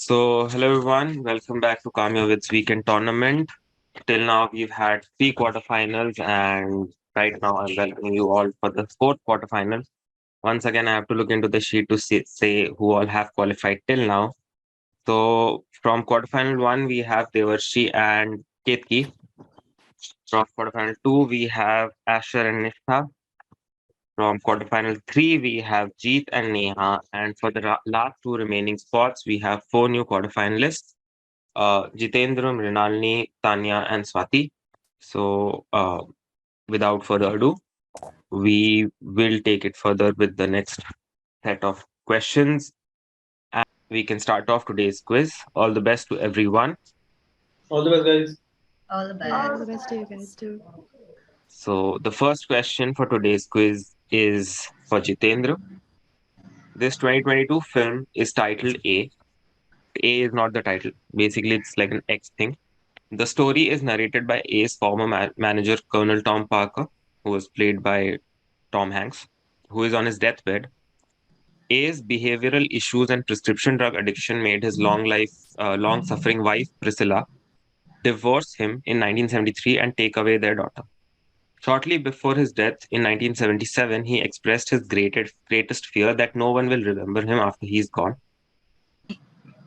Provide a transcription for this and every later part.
Hello everyone, welcome back to Calm Your Wits weekend tournament. Till now, we've had three quarterfinals, and right now, I'm welcoming you all for the fourth quarterfinal. Once again, I have to look into the sheet to say who all have qualified till now. So, from quarterfinal one, we have Devarshi and Ketki. From quarterfinal two, we have Asher and Nishtha. From quarterfinal three, we have Jeet and Neha. And for the last two remaining spots, we have four new quarterfinalists. Jitendra, Mrinalinee, Tanya, and Swati. So, without further ado, we will take it further with the next set of questions. And we can start off today's quiz. All the best to everyone. All the best, guys. All the All best. the best to you guys too. So, the first question for today's quiz is for Jitendra. This 2022 film is titled A. A is not the title. Basically, it's like an X thing. The story is narrated by A's former manager, Colonel Tom Parker, who was played by Tom Hanks, who is on his deathbed. A's behavioral issues and prescription drug addiction made his long-suffering wife, Priscilla, divorce him in 1973 and take away their daughter. Shortly before his death in 1977, he expressed his greatest fear that no one will remember him after he's gone.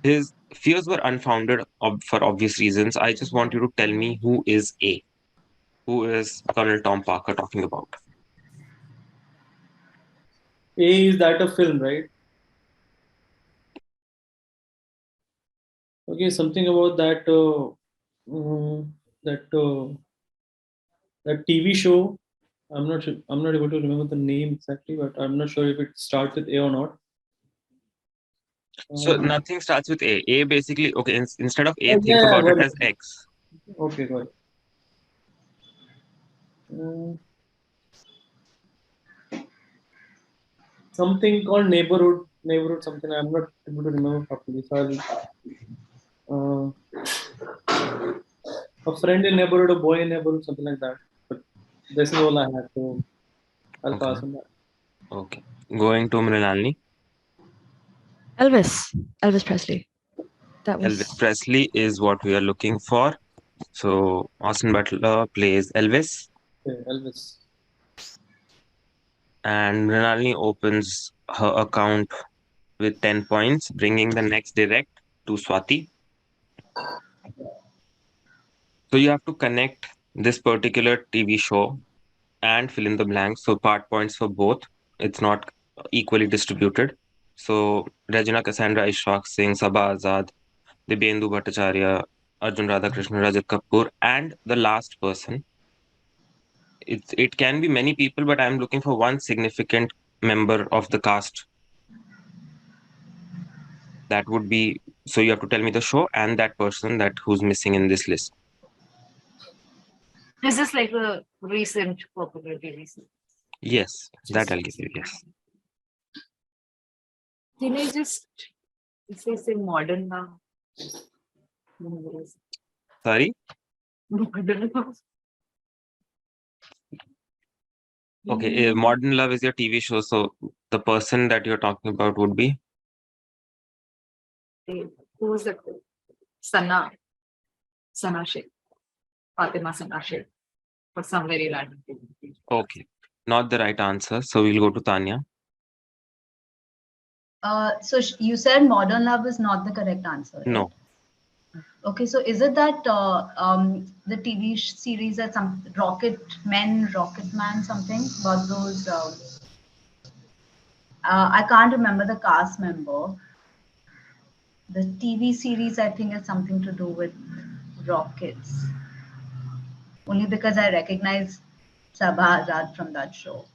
His fears were unfounded for obvious reasons. I just want you to tell me who is A. Who is Colonel Tom Parker talking about? A is that a film, right? Okay, something about that that TV show. I'm not sure. I'm not able to remember the name exactly, but I'm not sure if it starts with A or not. So nothing starts with A. A basically, okay, instead of A, Oh, think yeah, about it got as it. X. Okay, got it. Something called neighborhood something. I'm not able to remember properly. So a friend in neighborhood, a boy in neighborhood, something like that. But this is all I have, so I'll Okay. pass on that. Okay. Going to Mrinalini. Elvis Presley. That was Elvis Presley is what we are looking for. So Austin Butler plays Elvis, Okay, Elvis. and Mrinalini opens her account with 10 points, bringing the next direct to Swati. So you have to connect this particular TV show and fill in the blanks. So part points for both. It's not equally distributed. So Regina Cassandra, Ishfaq Singh, Sabah Azad, Dibyendu Bhattacharya, Arjun Radhakrishnan, Rajat Kapoor, and the last person. It can be many people, but I'm looking for one significant member of the cast. That would be, so you have to tell me the show and that person that who's missing in this list. This is like a recent popular TV series. Yes, that I'll give you. Yes. Can I just say modern now? Sorry. Modern now. Okay, Modern Love is your TV show, so the person that you're talking about would be Who was that? Sana Sheikh. Fatima Sana Sheikh. For some very random thing. okay. Not the right answer, so we'll go to Tanya. So you said modern love is not the correct answer, right? No. Okay, so is it that the TV series that some Rocket Man, something about those? I can't remember the cast member. The TV series, I think, has something to do with rockets. Only because I recognize Sabah Azad from that show.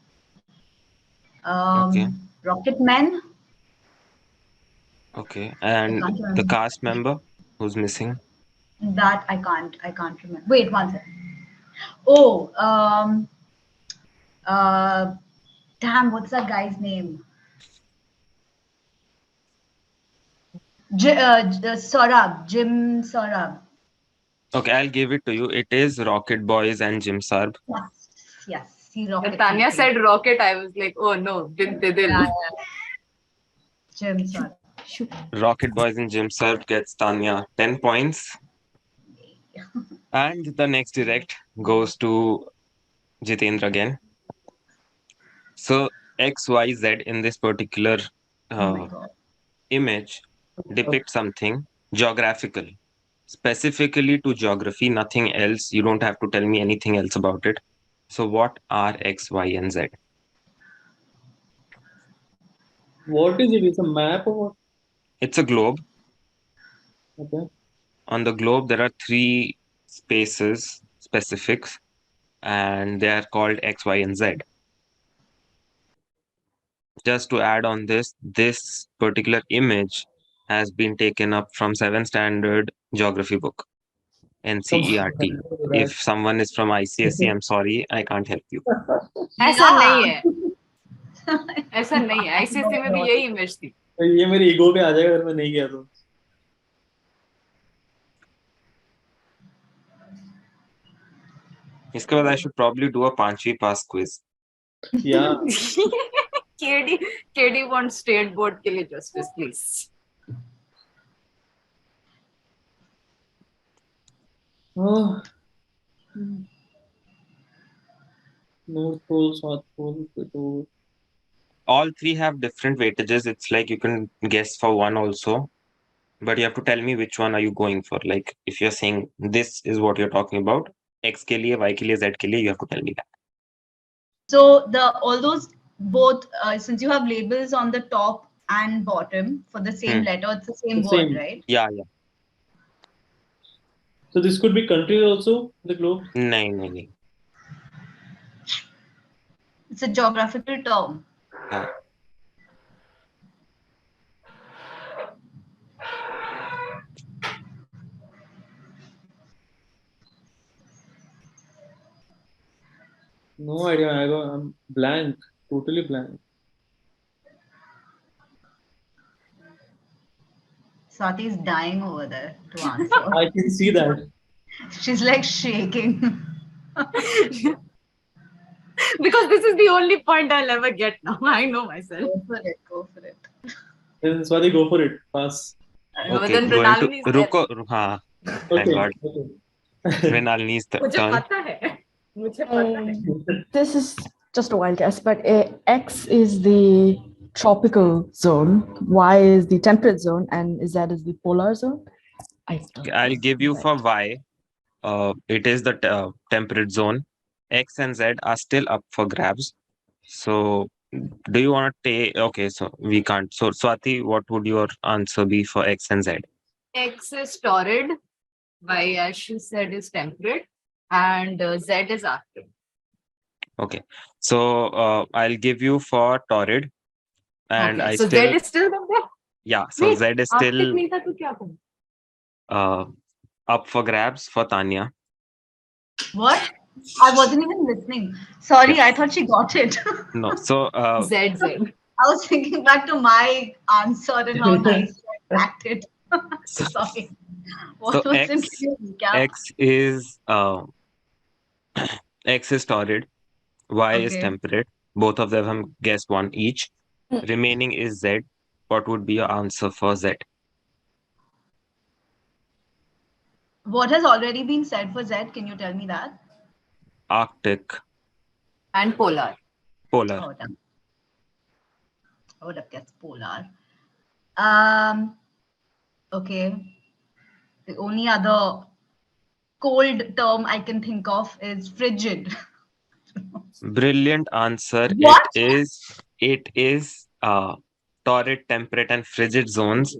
Okay. Rocket Man. Okay, and the cast member who's missing? That I can't remember. Wait, one second. Oh, damn, what's that guy's name? Saurabh, Jim Saurabh. Okay, I'll give it to you. It is Rocket Boys and Jim Sarb. Yes, see Rocket. When Tanya said rocket, I was like, oh no, Jim Saurabh. Jim Saurabh. Shoot. Rocket Boys in Gym Surf gets Tanya 10 points. And the next direct goes to Jitendra again. So XYZ in this particular Oh my God. image depicts something geographical, specifically to geography, nothing else. You don't have to tell me anything else about it. So what are X, Y, and Z? What is it? It's a map or what? It's a globe. Okay. On the globe, there are three spaces, specifics, and they are called X, Y, and Z. Just to add on this particular image has been taken up from 7th standard geography book, NCERT. If someone is from ICSE, I'm sorry, I can't help you. ऐसा Yeah. नहीं है ऐसा नहीं है ICSE में भी यही image थी ये मेरे ईगो पे आ जाएगा अगर मैं नहीं गया तो इसके बाद I should probably do a पांचवी pass quiz. या केडी वांट स्टेट बोर्ड के लिए justice please north pole south pole equator All three have different weightages. It's like you can guess for one also, but you have to tell me which one are you going for. Like if you're saying this is what you're talking about, X के लिए, Y के लिए, Z के लिए, you have to tell me that. So all those both since you have labels on the top and bottom for the same letter, it's the same The word, same. right? Yeah. So this could be countries also, the globe. नहीं. It's a geographical term. Yeah. No idea. I'm blank, totally blank. Swati is dying over there to answer. I can see that. She's like shaking. because this is the only point I'll ever get now I know myself Go for it. Then Swati, go for it. Pass. but Okay, then going to Mrinalinee is there. रुको हाँ thank Okay. God. Okay. Mrinalini's मुझे turn. पता है मुझे पता है This is just a wild guess, but X is the tropical zone, Y is the temperate zone, and Z is the polar zone. I'll give you for Y. It is the temperate zone. X and Z are still up for grabs. So, do you want to take? Okay, so we can't. So, Swati, what would your answer be for X and Z? X is torrid Y as she said is temperate and Z is arctic Okay, so I'll give you for torrid, and okay I so still Z is still there yeah. So Wait, Z is arctic still नहीं था तो क्या करूं up for grabs for Tanya. What? I wasn't even listening. Sorry, Yeah. I thought she got it. No, so Z I was thinking back to my answer and how nice I cracked it. Sorry. What so was it? Can you recap? X is torrid, Y is Okay. temperate. Both of them have guessed one each. Remaining is Z. What would be your answer for Z? What has already been said for Z? Can you tell me that? Arctic, and polar polar. Oh, damn. I would have guessed polar. Okay. The only other cold term I can think of is frigid. Brilliant answer. What? It is torrid, temperate, and frigid zones.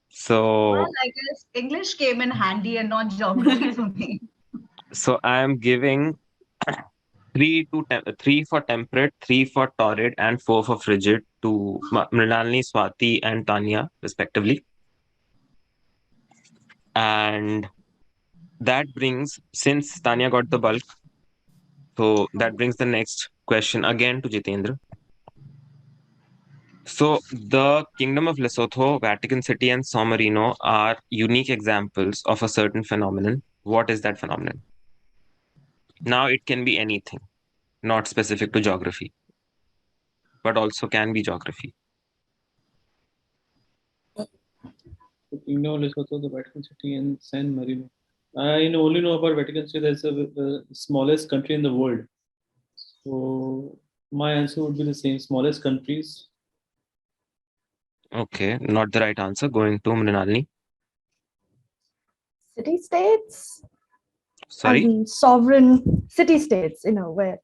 So Well, I guess English came in handy and not geography for me. so I am giving three for temperate, three for torrid, and four for frigid to Mrinalini, Swati, and Tanya, respectively. And that brings, since Tanya got the bulk, so that brings the next question again to Jitendra. So the Kingdom of Lesotho, Vatican City, and San Marino are unique examples of a certain phenomenon. What is that phenomenon? Now it can be anything, not specific to geography, but also can be geography. Kingdom of Lesotho, the Vatican City, and San Marino. I only know about Vatican City. That's the smallest country in the world. So my answer would be the same. Smallest countries. Okay, not the right answer. Going to Mrinalinee. City states, as Sorry. in sovereign city states, where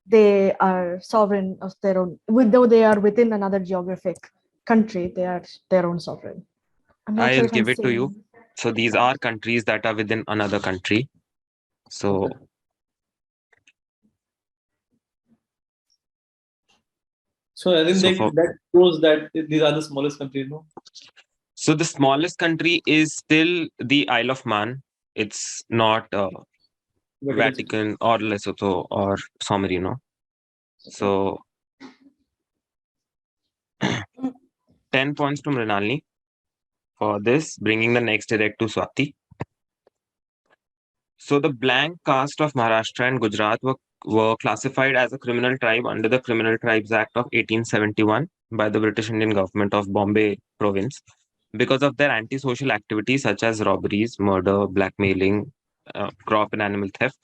they are sovereign of their own, though they are within another geographic country, they are their own sovereign. I'm not sure I'll if I'm give it to you. saying. So these are countries that are within another country. So Okay. So I think So for- that shows that these are the smallest countries, no? so the smallest country is still the Isle of Man. It's not Vatican or Lesotho or San Marino. So 10 points to Mrinalini for this, bringing the next direct to Swati. So the blank caste of Maharashtra and Gujarat were classified as a criminal tribe under the Criminal Tribes Act of 1871 by the British Indian government of Bombay province because of their antisocial activities such as robberies, murder, blackmailing, crop and animal theft.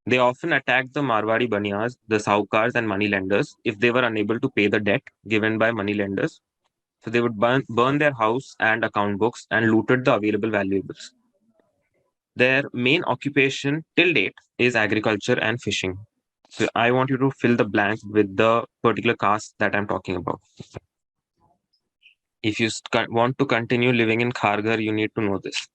They often attacked the Marwari Baniyas, the Saukars and moneylenders if they were unable to pay the debt given by moneylenders. So they would burn their house and account books and looted the available valuables. Their main occupation till date is agriculture and fishing. So I want you to fill the blank with the particular caste that I'm talking about. If you want to continue living in Kharghar, you need to know this.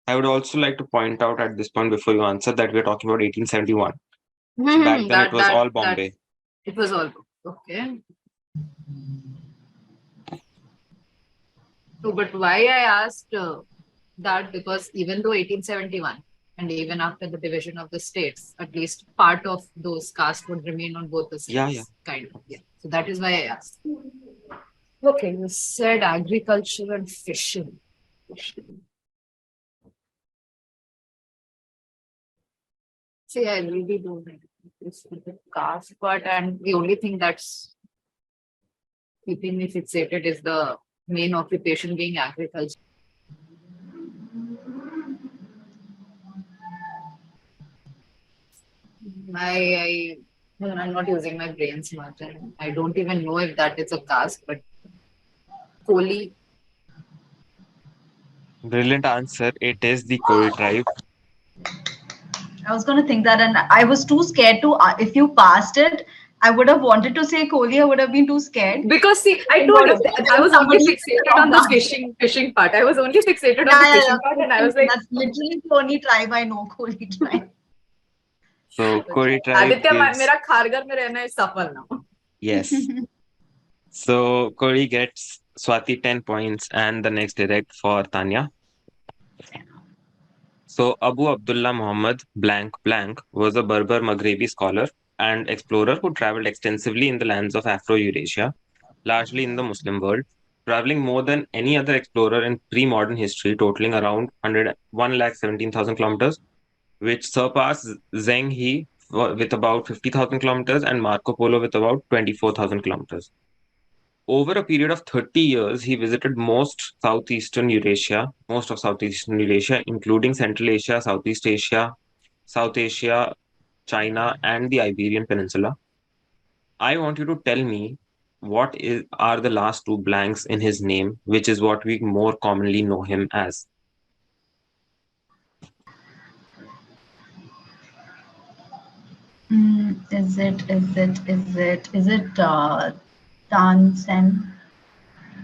I would also like to point out at this point before you answer that we're talking about 1871. So back then it was all Bombay. It was all okay. So, but why I asked that, because even though 1871 and even after the division of the states, at least part of those castes would remain on both the sides. Yeah. Kind of. Yeah. So that is why I asked. Okay, you said agriculture and fishing. See, I really don't like this with the caste part, and the only thing that's keeping me fixated is the main occupation being agriculture. I'm not using my brains much, and I don't even know if that is a caste, but Koli. Brilliant answer. It is the Koli tribe. I was going to think that, and I was too scared to. If you passed it, I would have wanted to say Kohli. I would have been too scared. Because see, I told you that I was only fixated on the fishing part. I was only fixated on the fishing part, and I was like, that's literally the only tribe I know, Kohli tribe. So Koli tribe Aditya, gives... मेरा खारगर में रहना is सफल now. Yes. So Koli gets Swati 10 points and the next direct for Tanya. So Abu Abdullah Muhammad blank blank was a Berber Maghrebi scholar and explorer who traveled extensively in the lands of Afro-Eurasia, largely in the Muslim world, traveling more than any other explorer in pre-modern history, totaling around 117,000 kilometers, which surpassed Zheng He with about 50,000 kilometers and Marco Polo with about 24,000 kilometers. Over a period of 30 years, he visited most of Southeastern Eurasia, including Central Asia, Southeast Asia, South Asia, China, and the Iberian Peninsula. I want you to tell me are the last two blanks in his name, which is what we more commonly know him as. Is it Tansen?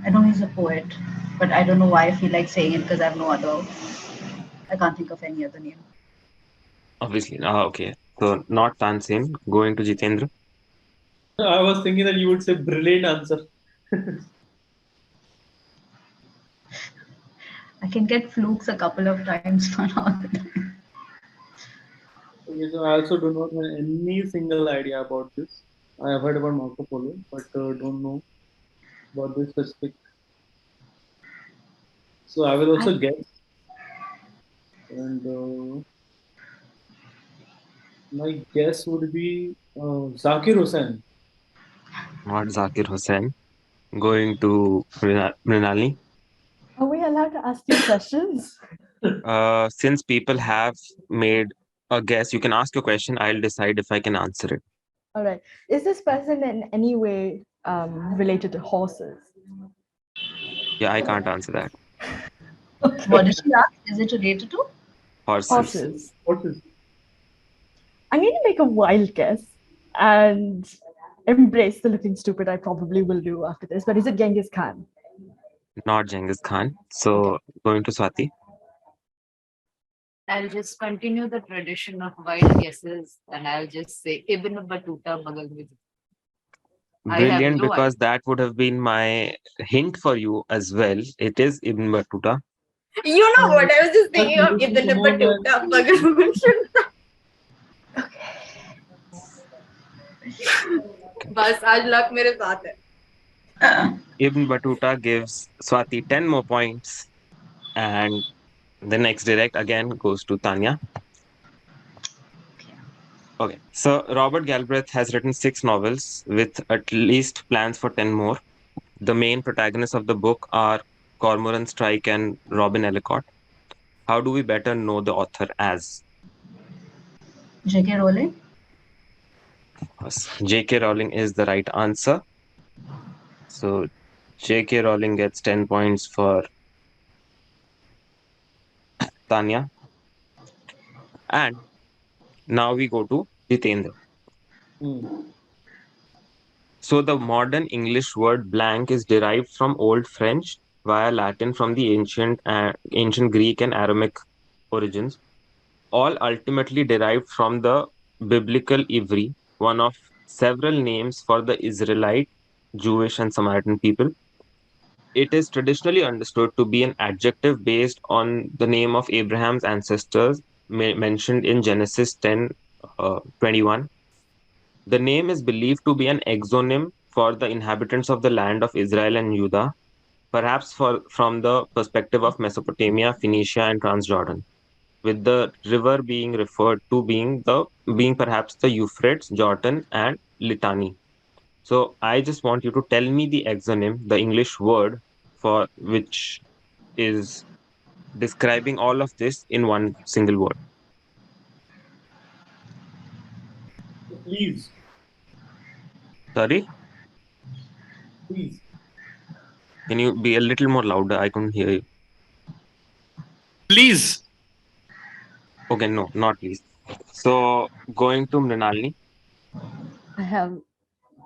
I know he's a poet, but I don't know why I feel like saying it because I have no other. I can't think of any other name. Obviously. Okay. So not Tansen. Going to Jitendra. I was thinking that you would say brilliant answer. I can get flukes a couple of times, but not all the time. Okay, so I also do not have any single idea about this. I have heard about Marco Polo, but don't know about this specific. So I will also guess. And my guess would be Zakir Hussain. Not Zakir Hussain. Going to Mrinalini. Are we allowed to ask you questions? Since people have made a guess, you can ask a question. I'll decide if I can answer it. All right. Is this person in any way related to horses? Yeah, I can't answer that. What did she ask? Is it related to? Horses. Horses. Horses. I'm going to make a wild guess and embrace the looking stupid I probably will do after this. But is it Genghis Khan? Not Genghis Khan. So going to Swati. I'll just continue the tradition of wild guesses and I'll just say Ibn Battuta Bagal mein. I have Brilliant, no because that would have been my hint for you as well. It is Ibn Battuta. You know what? I was just thinking of But Ibn come on, man. Battuta Bagal mein. बस आज luck मेरे साथ है. Ibn Battuta gives Swati 10 more points. And the next direct again goes to Tanya. Okay, so Robert Galbraith has written 6 novels with at least plans for 10 more. The main protagonists of the book are Cormoran Strike and Robin Ellicott. How do we better know the author as? J.K. Rowling? J.K. Rowling is the right answer. So J.K. Rowling gets 10 points for Tanya. And now we go to Jitendra. So the modern English word blank is derived from Old French via Latin from the ancient Greek and Aramaic origins, all ultimately derived from the biblical Ivri, one of several names for the Israelite, Jewish, and Samaritan people. It is traditionally understood to be an adjective based on the name of Abraham's ancestors mentioned in Genesis 10:21. The name is believed to be an exonym for the inhabitants of the land of Israel and Judah, perhaps from the perspective of Mesopotamia, Phoenicia, and Transjordan, with the river being referred to being perhaps the Euphrates, Jordan, and Litani. So I just want you to tell me the exonym, the English word for which is describing all of this in one single word. Please. Sorry? Please. Can you be a little more louder? I couldn't hear you. Please. Okay, no, not please. So going to Mrinalini. I have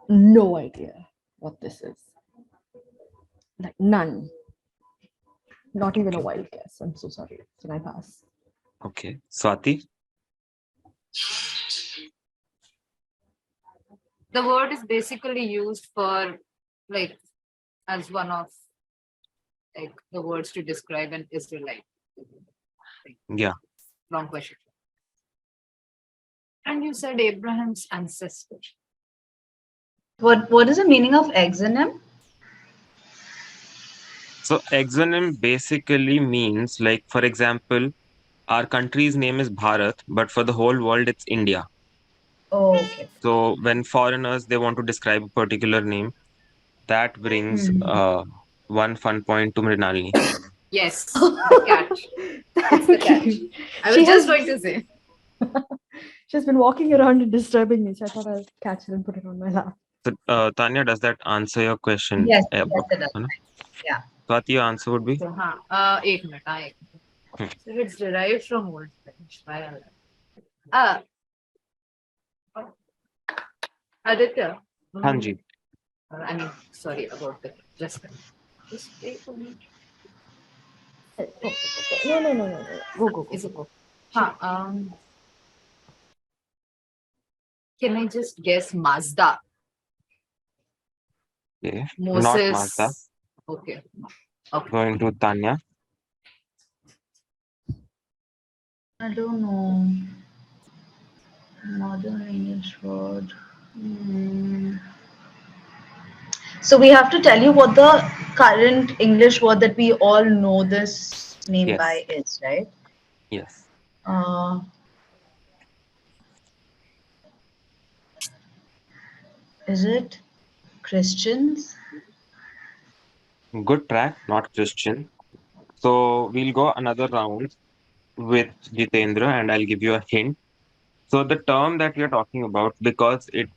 no idea what this is. Like none. Not even a wild guess. I'm so sorry. Can I pass? Okay. Swati. The word is basically used for like as one of like the words to describe an Israelite. Yeah. Wrong question. And you said Abraham's ancestor. What is the meaning of exonym? So exonym basically means, like, for example, our country's name is Bharat, but for the whole world it's India. Oh, okay. So when foreigners they want to describe a particular name, that brings one fun point to Mrinalini. Yes, the catch. It's the Thank catch. you. I was She just has- going to say. She's been walking around and disturbing me, so I thought I'll catch it and put it on my lap. So Tanya, does that answer your question? Yes, yes, it does. है ना? Yeah. Swati, your answer would be? So, एक minute. So it's derived from Old French. Aditya. हाँ जी. I mean, sorry about the just wait for me. No. Go. Is it go? Can I just guess Mazda? Okay. Moses. Not Mazda. Okay. Going to Tanya. I don't know. Modern English word. So we have to tell you what the current English word that we all know this name by is, right? Yes. Is it? Christians. Good track, not Christian. So we'll go another round with Jitendra, and I'll give you a hint. So the term that we are talking about, because it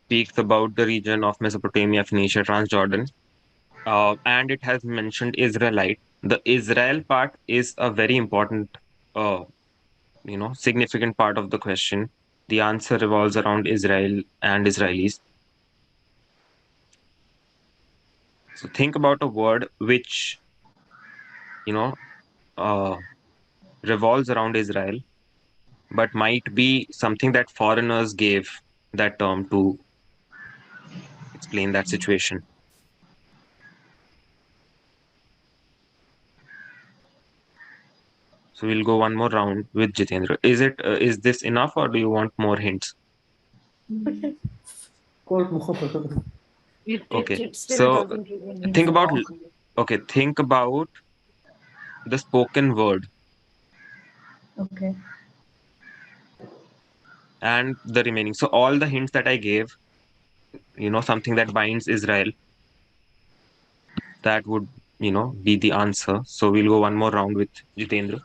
speaks about the region of Mesopotamia, Phoenicia, Transjordan, and it has mentioned Israelite. The Israel part is a very important, significant part of the question. The answer revolves around Israel and Israelis. So think about a word which, uh, revolves around Israel, but might be something that foreigners gave that term to explain that situation. So we'll go one more round with Jitendra. Is this enough, or do you want more hints? Quote more. Okay. It still So doesn't really mean think about more. think about the spoken word Okay. and the remaining. So all the hints that I gave, something that binds Israel, that would, be the answer. So we'll go one more round with Jitendra.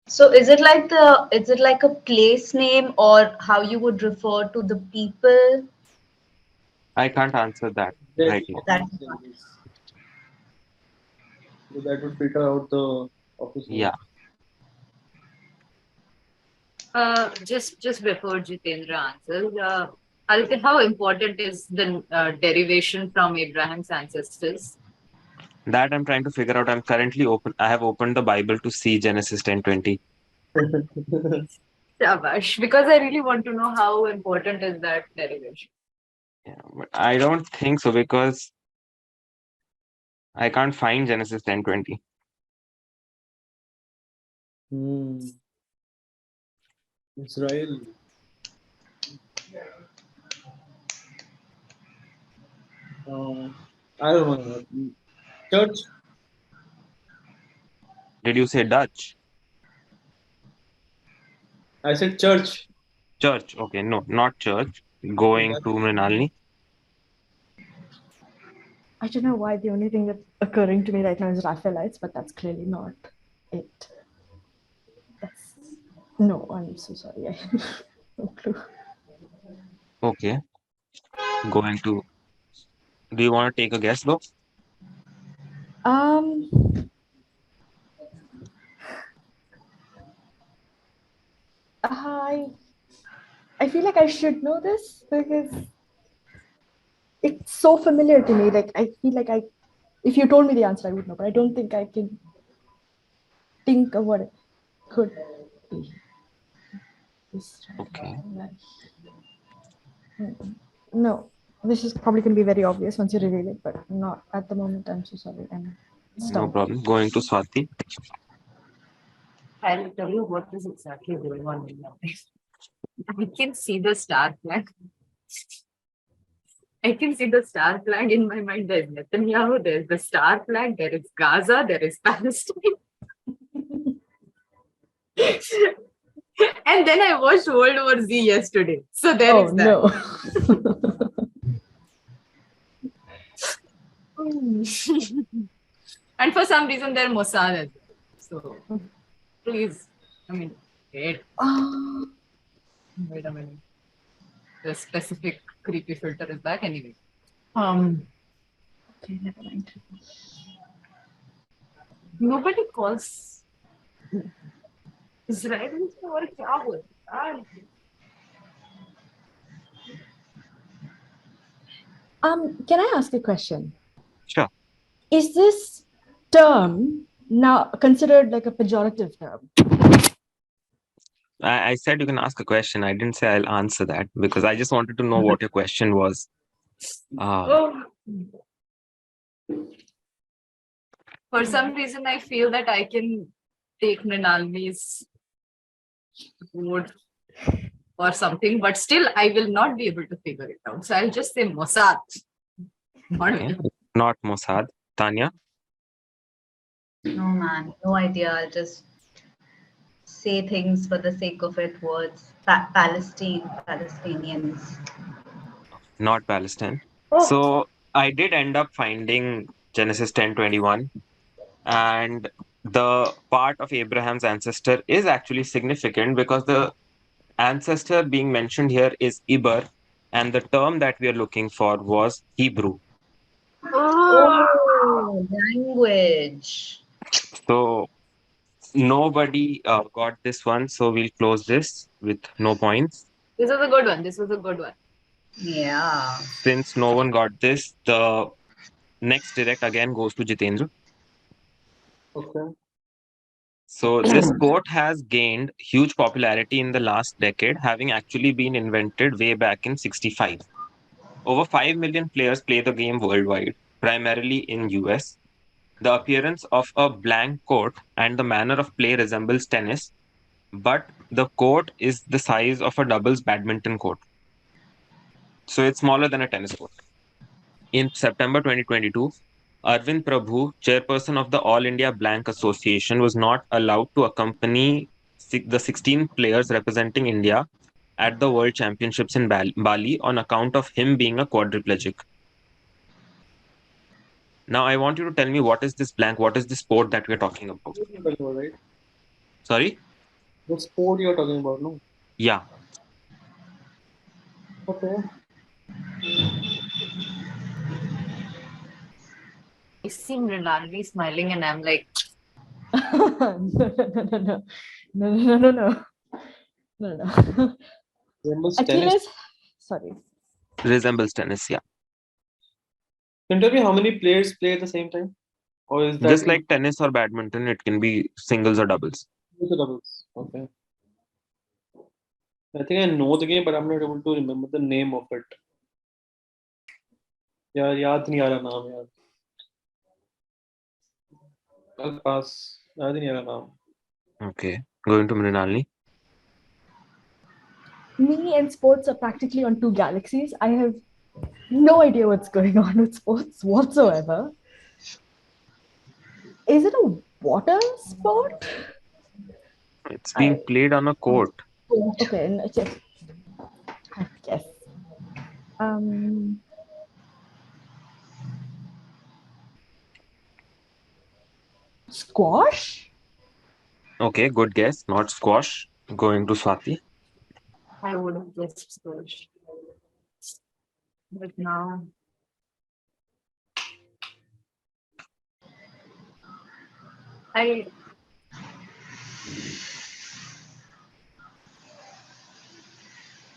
So is it like a place name or how you would refer to the people? I can't answer that That right now. That so that would filter out the office Yeah. Just before Jitendra answers, Aditya, how important is the derivation from Abraham's ancestors? That I'm trying to figure out. I have opened the Bible to see Genesis 10:20. words. Shabash, because I really want to know how important is that derivation. Yeah, but I don't think so, because I can't find Genesis 10:20. Israel. I don't know. Church. Did you say Dutch? I said church. Church. Okay, no, not church. Going to Mrinalinee. I don't know why the only thing that's occurring to me right now is Raphaelites, but that's clearly not it. No, I'm so sorry. I have no clue. Okay. Going to. Do you want to take a guess though? Um, I feel like I should know this because it's so familiar to me. Like I feel like if you told me the answer, I would know, but I don't think I can think of what it could be. Okay. No, this is probably going to be very obvious once you reveal it, but not at the moment. I'm so sorry. I'm No stumped. problem. Going to Swati. I'll tell you what is exactly going on in my life. I can see the star flag. I can see the star flag in my mind. There's Netanyahu, there's the star flag, there is Gaza, there is Palestine. And then I watched World War Z yesterday. So there is that. No. And for some reason, they're Mossad as well. So please, wait. Wait a minute. The specific creepy filter is back anyway. Okay, never mind. Nobody calls Israel or क्या होता Can I ask a question? Sure. Is this term now considered like a pejorative term? I said you can ask a question. I didn't say I'll answer that, because I just wanted to know what your question was. Oh. For some reason, I feel that I can take Mrinalinee's word or something, but still I will not be able to figure it out. So I'll just say Mossad. Okay. Not Mossad. Tanya. no man, no idea. I'll just say things for the sake of it, words. Palestinians. Not Palestine. Oh, So I did end up finding Genesis 10:21, and the part of Abraham's ancestor is actually significant because the ancestor being mentioned here is Iber, and the term that we are looking for was Hebrew. Oh, language. So nobody got this one, so we'll close this with no points. This was a good one. This was a good one. Yeah. Since no one got this, the next direct again goes to Jitendra. Okay. So this sport has gained huge popularity in the last decade, having actually been invented way back in 65. Over 5 million players play the game worldwide, primarily in US. The appearance of a blank court and the manner of play resembles tennis, but the court is the size of a doubles badminton court. So it's smaller than a tennis court. In September 2022, Arvind Prabhu, chairperson of the All India Blank Association, was not allowed to accompany the 16 players representing India at the World Championships in Bali on account of him being a quadriplegic. Now, I want you to tell me what is this blank? What is the sport that we're talking about? What you're talking about, right? Sorry? The sport you're talking about, no? Yeah. Okay. I see Mrinalinee smiling, and I'm like, no, no, no, no, no, no, no, no, no. Resembles tennis. Achilles, sorry. Resembles tennis, yeah. Can you tell me how many players play at the same time? Or is that Just like tennis or badminton, it can be singles or doubles. the doubles? Okay. I think I know the game, but I'm not able to remember the name of it. यार याद नहीं आ रहा नाम यार. I'll pass. याद नहीं आ रहा नाम. Okay. Going to Mrinalinee. Me and sports are practically on two galaxies. I have no idea what's going on with sports whatsoever. Is it a water sport? It's being played on a court. Okay, no, just, I guess. Squash? Okay, good guess. Not squash. Going to Swati. I would have guessed squash. But now, I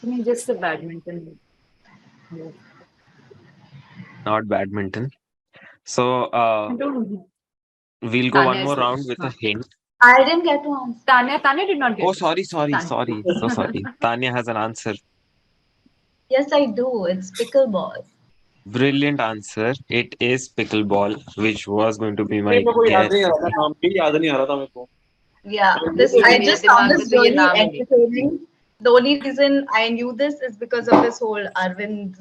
think just the badminton. Not badminton. So I don't know. we'll go Tanya one is more the- round with a hint. I didn't get to answer. Tanya did not get Oh, it. sorry. Tanya. So sorry. Tanya has an answer. Yes, I do. It's pickleball. Brilliant answer. It is pickleball, which was going to be my मेरे को याद guess. नहीं आ रहा था नाम भी याद नहीं आ रहा था मेरे को. Yeah, this Yeah, I मेरे just found दिमाग this में तो ये really नाम ही नहीं. entertaining. The only reason I knew this is because of this whole Arvind,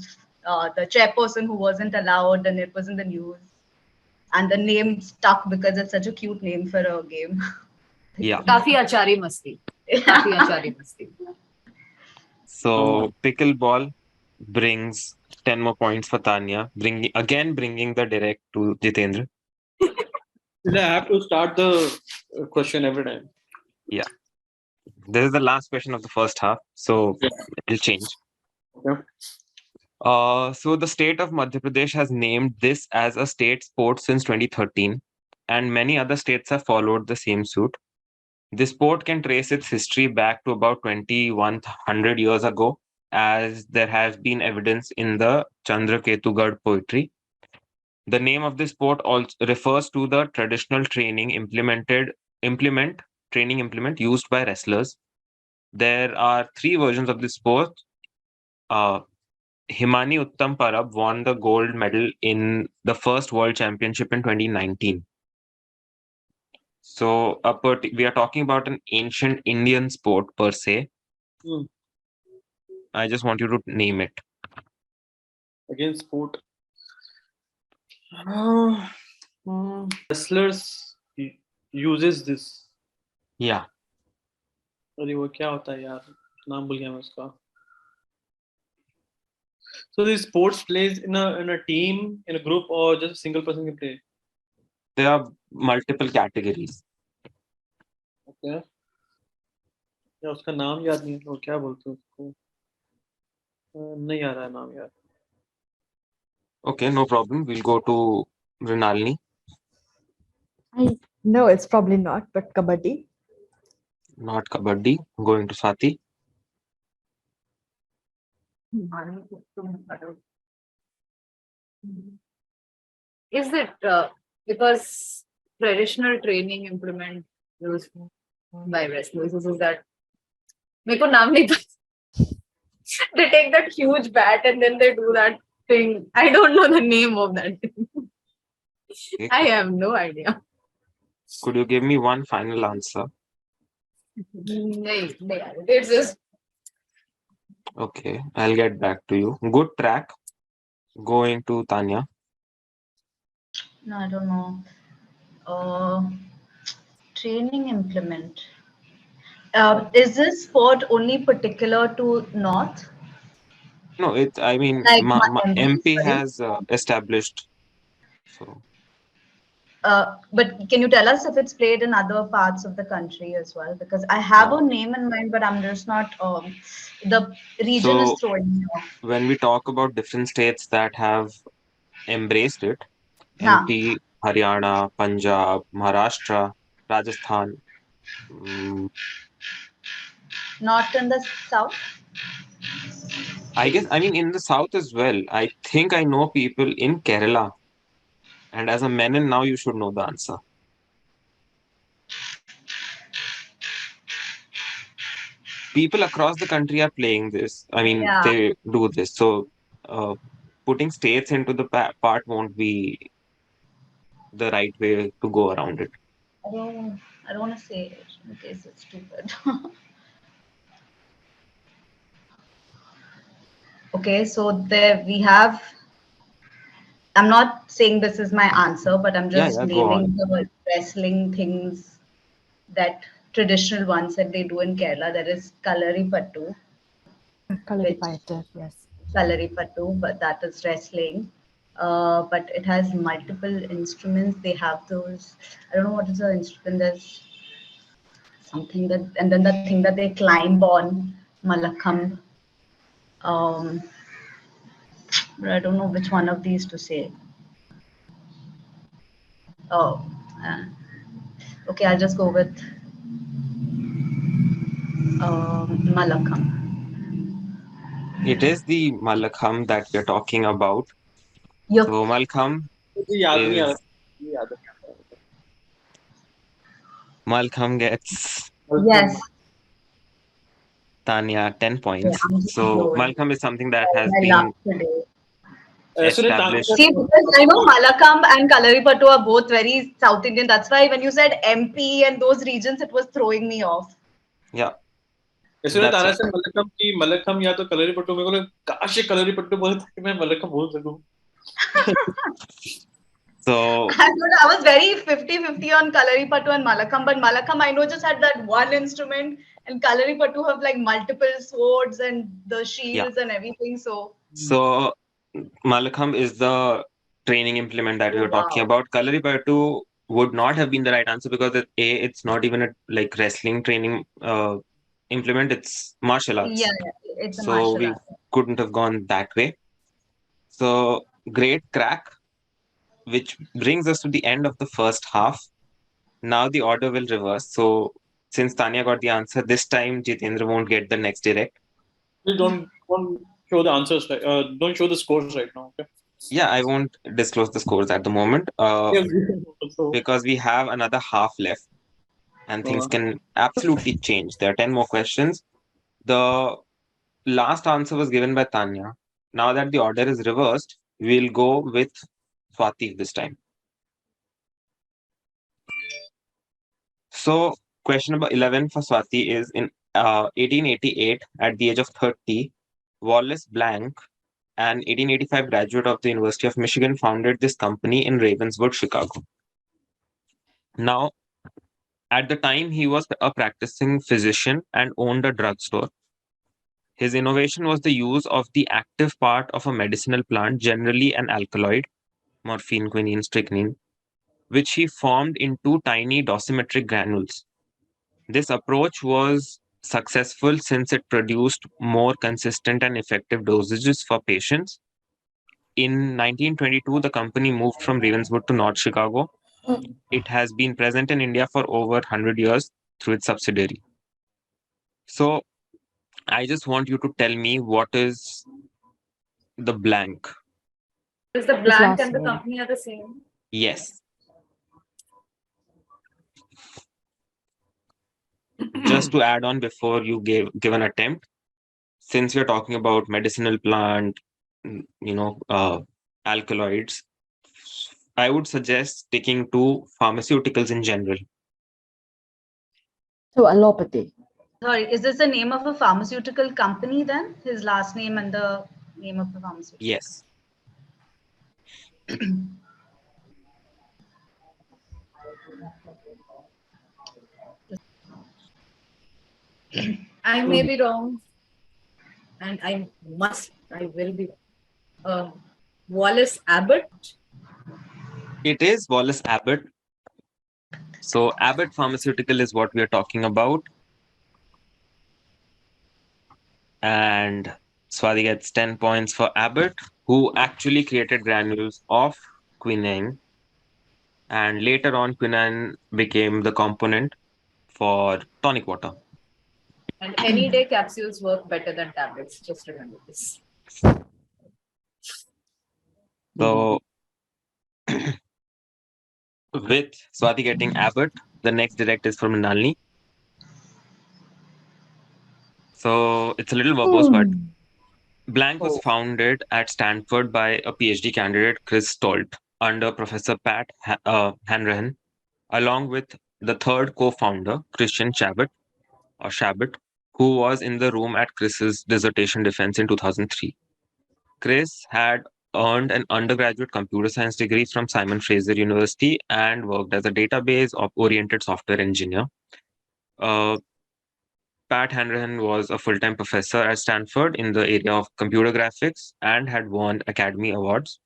the chairperson who wasn't allowed, and it was in the news, and the name stuck because it's such a cute name for a game. Yeah. काफी अचारी मस्ती. काफी अचारी मस्ती. So pickleball brings 10 more points for Tanya, bringing the direct to Jitendra. I have to start the question every time. Yeah. This is the last question of the first half, so it'll change. Okay. So the state of Madhya Pradesh has named this as a state sport since 2013, and many other states have followed the same suit. This sport can trace its history back to about 2100 years ago, as there has been evidence in the Chandraketugad poetry. The name of this sport also refers to the traditional training implement used by wrestlers. There are three versions of this sport. Himani Uttam Parab won the gold medal in the first World Championship in 2019. So we are talking about an ancient Indian sport per se. Hmm. I just want you to name it. Again, sport. Wrestlers uses this. Yeah. अरे वो क्या होता है यार, नाम भूल गया मैं उसका. So this sports plays in a team, in a group, or just a single person can play? There are multiple categories. Okay. या उसका नाम याद नहीं, वो क्या बोलते हैं उसको, नहीं आ रहा है नाम यार. Okay, no problem. We'll go to Mrinalinee. I know it's probably not, but kabaddi. Not kabaddi. Going to Swati. Is it because traditional training implement used by wrestlers? Is that? मेरे को नाम नहीं पता. They take that huge bat and then they do that thing. I don't know the name of that thing. Okay. I have no idea. Could you give me one final answer? नहीं, it's just Okay, I'll get back to you. Good track. Going to Tanya. No, I don't know. Training implement. Is this sport only particular to North? No, I mean, Like MP, MP sorry. has established. So, But can you tell us if it's played in other parts of the country as well? Because I have a name in mind, but I'm just not. The region is so throwing me off. when we talk about different states that have embraced it, Huh. MP, Haryana, Punjab, Maharashtra, Rajasthan. mm, Not in the south. I guess, I mean, in the south as well. I think I know people in Kerala. And as a menon, now you should know the answer. People across the country are playing this. I mean, Yeah. they do this. So, putting states into the part won't be the right way to go around it. I don't want to say it in case it's stupid. Okay, so there we have. I'm not saying this is my answer, but I'm Yeah, just yeah, go on. naming the wrestling things that traditional ones that they do in Kerala. There is Kalaripattu, Kalaripayattu, yes. Kalaripattu, but that is wrestling. But it has multiple instruments. They have those. I don't know what is the instrument. There's something that, and then the thing that they climb on, Malakam. But I don't know which one of these to say. Oh, uh, okay. I'll just go with Malakam. It is the Malakham that we're talking about. Yep. So, Malkham मुझे याद नहीं आ रहा. is Malkham gets Yes. Tanya 10 Yeah, points. I'm just So, going. Malkham is something that has My been luck today. established. See, because I know Malakam and Kalaripattu are both very South Indian. That's why when you said MP and those regions, it was throwing me off. Yeah. इसलिए That's Tara it. से Malcolm की Malcolm या तो कलरीपट्टू, मेरे को लगा काश ये कलरीपट्टू बोले ताकि मैं मलकम बोल सकूं. So, I was very 50-50 on Kalaripattu and Malakam, but Malakam I know just had that one instrument, and Kalaripattu have like multiple swords and the shields and everything. So Malakham is the training implement that we were talking wow. about. Kalaripayattu would not have been the right answer because it's not even a like wrestling training implement. It's martial arts. Yeah, it's a So martial we art. couldn't have gone that way. So great crack, which brings us to the end of the first half. Now the order will reverse. So since Tanya got the answer, this time Jitendra won't get the next direct. Please don't show the answers right. Don't show the scores right now. Okay. Yeah, I won't disclose the scores at the moment So, because we have another half left and things can absolutely change. There are 10 more questions. The last answer was given by Tanya. Now that the order is reversed, we'll go with Swati this time. So, question number 11 for Swati is in 1888, at the age of 30, Wallace Blank, an 1885 graduate of the University of Michigan, founded this company in Ravenswood, Chicago. Now, At the time, he was a practicing physician and owned a drugstore. His innovation was the use of the active part of a medicinal plant, generally an alkaloid, morphine, quinine, strychnine, which he formed into tiny dosimetric granules. This approach was successful since it produced more consistent and effective dosages for patients. In 1922, the company moved from Ravenswood to North Chicago. It has been present in India for over 100 years through its subsidiary. So, I just want you to tell me what is the blank. Is the His blank last and the name. company are the same? Yes. Just to add on before you give an attempt, since you're talking about medicinal plant, alkaloids, I would suggest sticking to pharmaceuticals in general. So allopathy. Sorry, is this the name of a pharmaceutical company then? His last name and the name of the pharmaceutical? Yes. I may be wrong, and I will be Wallace Abbott. It is Wallace Abbott. So Abbott Pharmaceutical is what we are talking about. And Swati gets 10 points for Abbott, who actually created granules of quinine. And later on, quinine became the component for tonic water. And any day capsules work better than tablets. Just remember this. So with Swati getting Abbott, the next direct is from Mrinalinee. So it's a little verbose, but Blank was founded at Stanford by a PhD candidate, Chris Stolt, under Professor Pat Hanrahan, along with the third co-founder, Christian Shabbat, who was in the room at Chris's dissertation defense in 2003. Chris had earned an undergraduate computer science degree from Simon Fraser University and worked as a database-oriented software engineer. Pat Hanrahan was a full-time professor at Stanford in the area of computer graphics and had won Academy Awards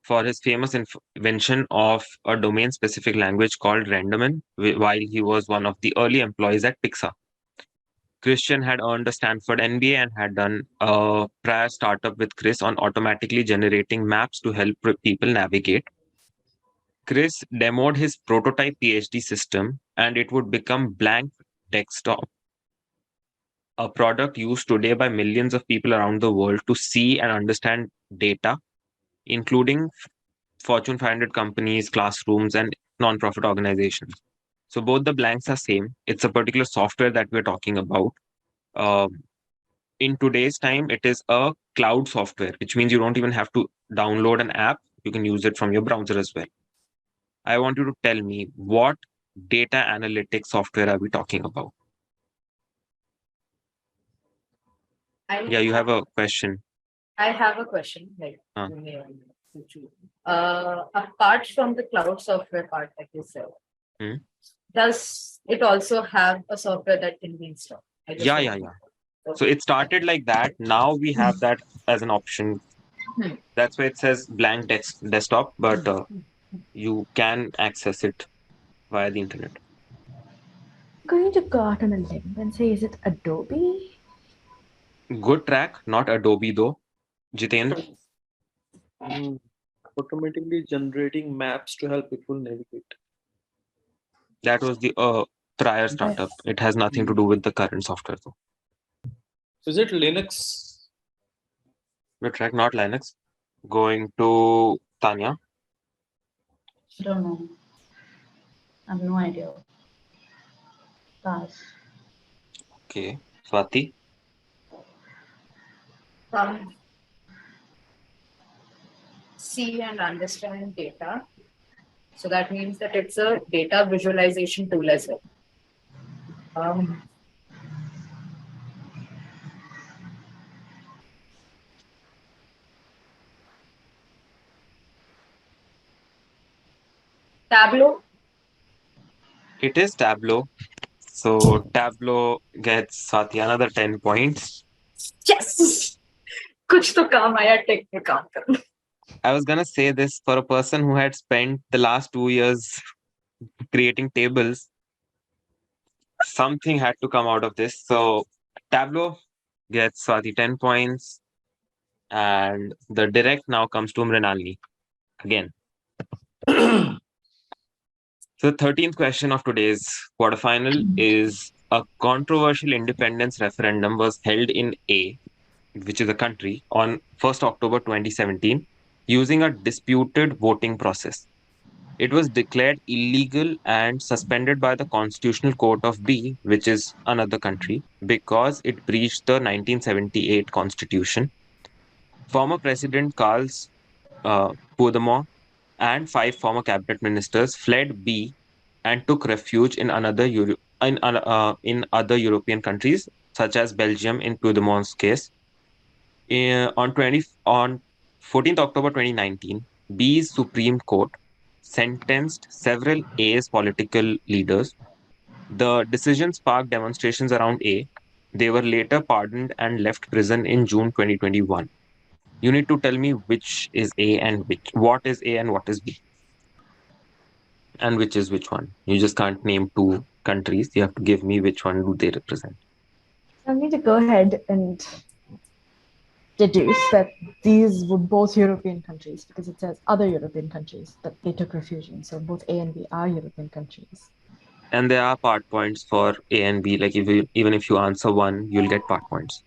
for his famous invention of a domain-specific language called Renderman while he was one of the early employees at Pixar. Christian had earned a Stanford MBA and had done a prior startup with Chris on automatically generating maps to help people navigate. Chris demoed his prototype PhD system and it would become Blank Desktop, a product used today by millions of people around the world to see and understand data, including Fortune 500 companies, classrooms, and non-profit organizations. So both the blanks are same. It's a particular software that we're talking about. In today's time, it is a cloud software, which means you don't even have to download an app. You can use it from your browser as well. I want you to tell me what data analytics software are we talking about? You have a question. I have a question. Apart from the cloud software part that you said, does it also have a software that can be installed? Yeah. So it started like that. Now we have that as an option. That's why it says blank desktop, but you can access it via the internet. Going to go out on a limb and say, is it Adobe? Good track, not Adobe though. Jitendra? Automatically generating maps to help people navigate. That was the prior startup. It has nothing to do with the current software though. Is it Linux? Good track, not Linux. Going to Tanya. I don't know. I have no idea. Pass. Okay. Swati. See and understand data. So that means that it's a data visualization tool as well. Tableau. It is Tableau. So Tableau gets Swati another 10 points. Yes. कुछ तो काम आया take में काम करना. I was gonna say this for a person who had spent the last 2 years creating tables. Something had to come out of this. So Tableau gets Swati 10 points. And the direct now comes to Mrinalinee again. So the 13th question of today's quarterfinal is a controversial independence referendum was held in A, which is a country, on 1st October 2017 using a disputed voting process. It was declared illegal and suspended by the Constitutional Court of B, which is another country, because it breached the 1978 Constitution. Former President Carlos Puigdemont and 5 former cabinet ministers fled B and took refuge in in other European countries, such as Belgium in Puigdemont's case. On 14th October 2019, B's Supreme Court sentenced several A's political leaders. The decision sparked demonstrations around A. They were later pardoned and left prison in June 2021. You need to tell me which is A and what is A and what is B. And which is which one. You just can't name two countries. You have to give me which one do they represent. I'm going to go ahead and deduce that these were both European countries because it says other European countries that they took refuge in. So both A and B are European countries. And there are part points for A and B. Like even if you answer one, you'll get part points.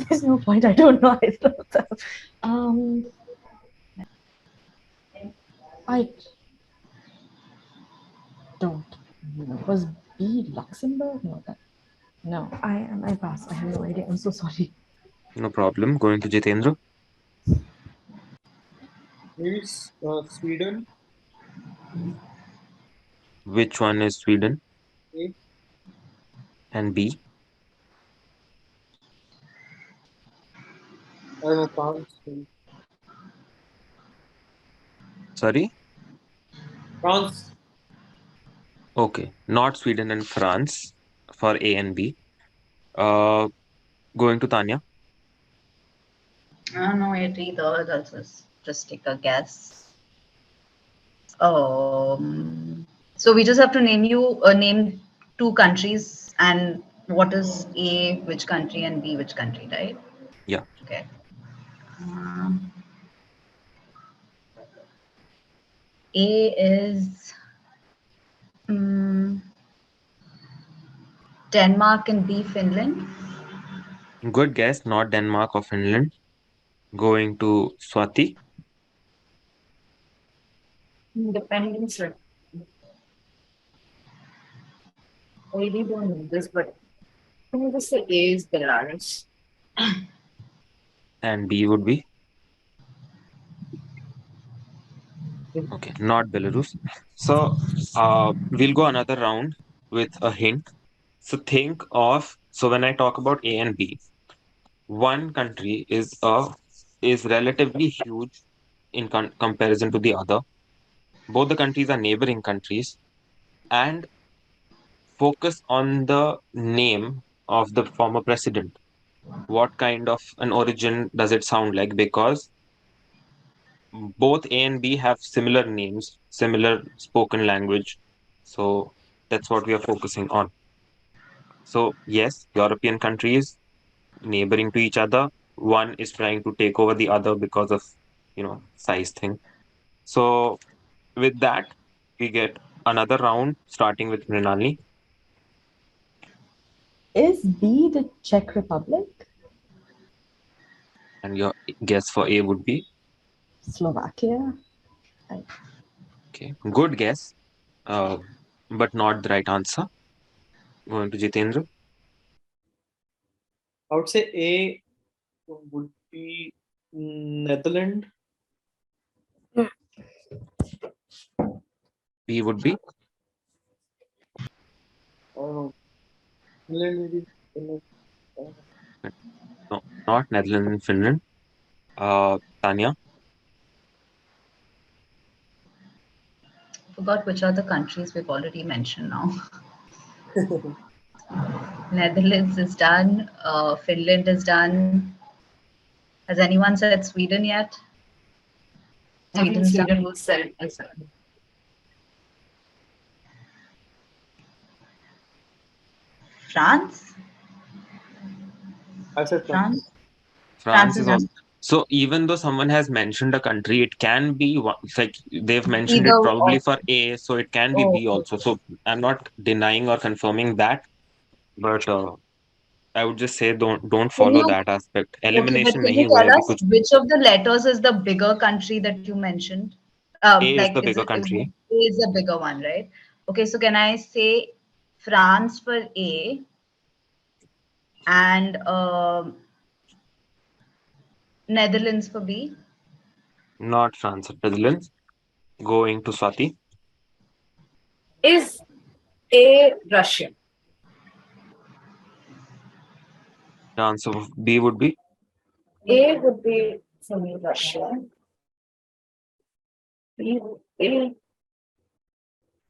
There's no point. I don't know either of them. I don't know. Was B Luxembourg? No. I pass. I have no idea. I'm so sorry. No problem. Going to Jitendra. Maybe Sweden. Which one is Sweden? A. And B? I don't know, France. Sorry? France. Okay. Not Sweden and France for A and B. Going to Tanya. I don't know it either. Let's just take a guess. So we just have to name two countries and what is A, which country, and B, which country, right? Yeah. Okay. A is Denmark and B, Finland. Good guess. Not Denmark or Finland. Going to Swati. Independence. I really don't know this, but I'm going to say A is Belarus. And B would be? Okay, not Belarus. So we'll go another round with a hint. So think of, so when I talk about A and B, one country is relatively huge in comparison to the other. Both the countries are neighboring countries, and focus on the name of the former president. What kind of an origin does it sound like? Because both A and B have similar names, similar spoken language. So that's what we are focusing on. So yes, European countries neighboring to each other. One is trying to take over the other because of, size thing. So with that, we get another round starting with Mrinalini. Is B the Czech Republic? And your guess for A would be? Slovakia? Okay, good guess, but not the right answer. Going to Jitendra. I would say A would be Netherlands. B would be? Finland maybe. No, not Netherlands and Finland. Tanya. Forgot which are the countries we've already mentioned now. Netherlands is done. Finland is done. Has anyone said Sweden yet? I think Sweden's Sweden done. will sell as well. France? I said France. France is is also. done. So even though someone has mentioned a country, it can be like they've mentioned Either it probably or. for A, so it can be Oh, B also. okay. So I'm not denying or confirming that, but I would just say don't Can follow you, that aspect. okay, but Elimination can nahi you hua hai tell abhi us kuch. which of the letters is the bigger country that you mentioned? A is Like, the bigger country. is the bigger one, right? Okay, so can I say France for A and Netherlands for B? Not France or Netherlands. Going to Swati. Is A Russia? The answer of B would be A would be for me Russia. B would be.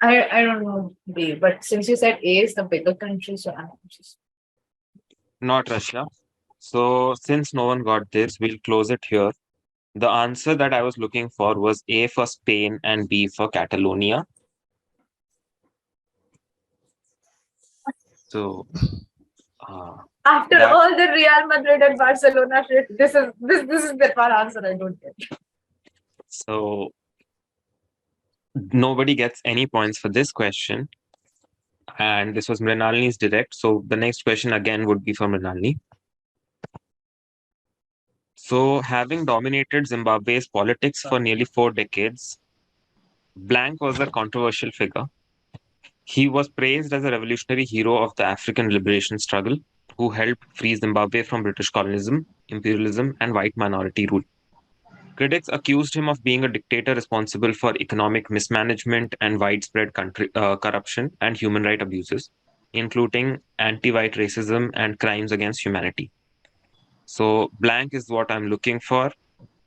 I don't know B, but since you said A is the bigger country, so I'm just not Russia. So since no one got this, we'll close it here. The answer that I was looking for was A for Spain and B for Catalonia. So after that all the Real Madrid and Barcelona shit, this is the one answer I don't get. so nobody gets any points for this question. And this was Mrinalini's direct. So the next question again would be for Mrinalini. So having dominated Zimbabwe's politics for nearly 4 decades, Blank was a controversial figure. He was praised as a revolutionary hero of the African liberation struggle, who helped free Zimbabwe from British colonialism, imperialism, and white minority rule. Critics accused him of being a dictator responsible for economic mismanagement and widespread corruption and human rights abuses, including anti-white racism and crimes against humanity. So Blank is what I'm looking for.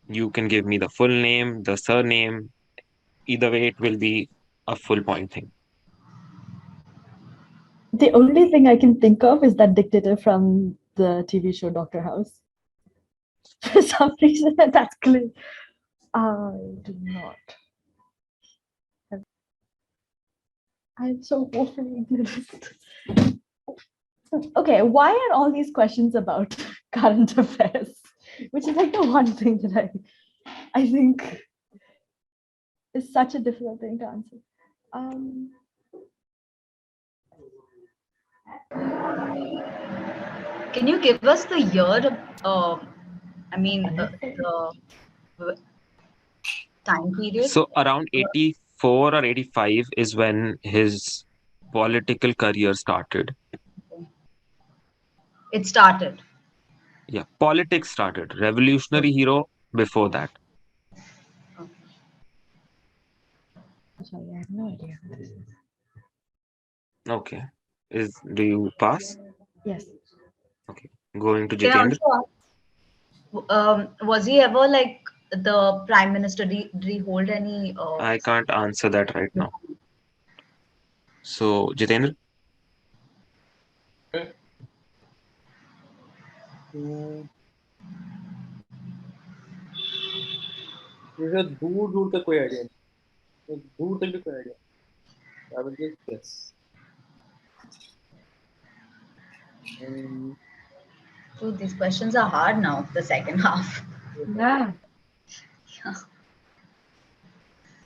You can give me the full name, the surname. Either way, it will be a full point thing. The only thing I can think of is that dictator from the TV show Doctor House. For some reason, that's clear. I do not. I'm so woefully ignorant. Okay, why are all these questions about current affairs? Which is like the one thing that I think is such a difficult thing to answer. Can you give us the year? I mean, the time period? So around 84 or 85 is when his political career started. It started. Yeah, politics started. Revolutionary hero before that. Sorry, I have no idea. Okay. Do you pass? Yes. Okay. Going to Can I Jitendra. also ask, was he ever like the prime minister? Did he hold any? I can't answer that right now. So Jitendra. मुझे दूर दूर तक कोई idea नहीं, दूर तक भी कोई idea. I will just guess. Dude, these questions are hard now. The second half. Yeah.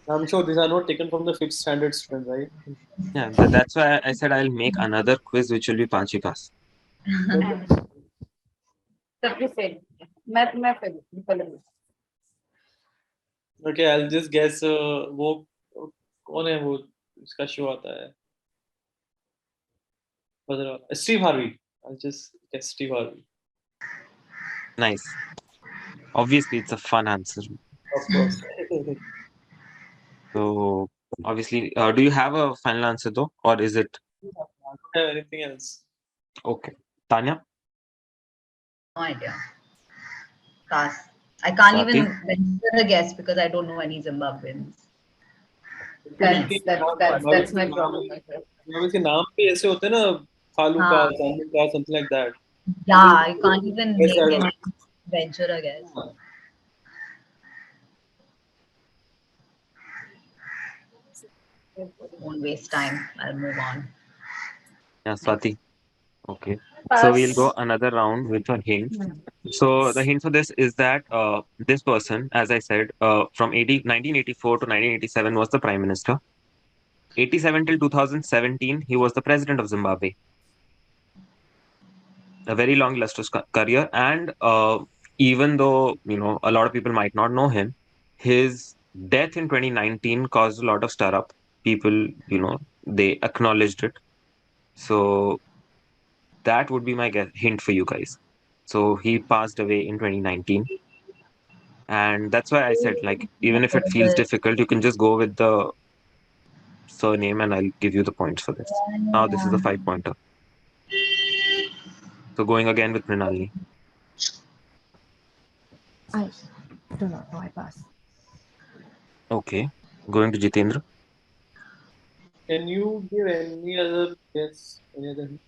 I'm sure these are not taken from the fifth standard student, right? Yeah, that's why I said I'll make another quiz which will be Panchi pass. सबकी fail मैं fail Okay, I'll just guess. वो कौन है वो इसका show आता है? Steve Harvey. I'll just guess Steve Harvey. Nice. Obviously, it's a fun answer. Of course. So obviously, do you have a final answer though, or is it I don't have anything else. okay? Tanya, No idea. Pass. I can't Swati? even venture a guess because I don't know any Zimbabweans. That's my problem. इसके नाम पे ऐसे होते हैं ना, फालूका, हाँ. सालूका, something like that. Yeah, you can't even Yes, make I any know. venture, I guess. Won't waste time. I'll move on. Yeah, Swati. Okay. So we'll go another round with a hint. So the hint for this is that this person, as I said, from 1984 to 1987 was the prime minister. 87 till 2017, he was the president of Zimbabwe. A very long, illustrious career, and even though a lot of people might not know him, his death in 2019 caused a lot of stir up. People, they acknowledged it. So that would be my hint for you guys. So he passed away in 2019. And that's why I said, like, even if it feels difficult, you can just go with the surname and I'll give you the points for this. Now this is a 5-pointer. So going again with Mrinalinee. I do not know. I pass. Okay. Going to Jitendra. Can you give any other guess? Any other hint?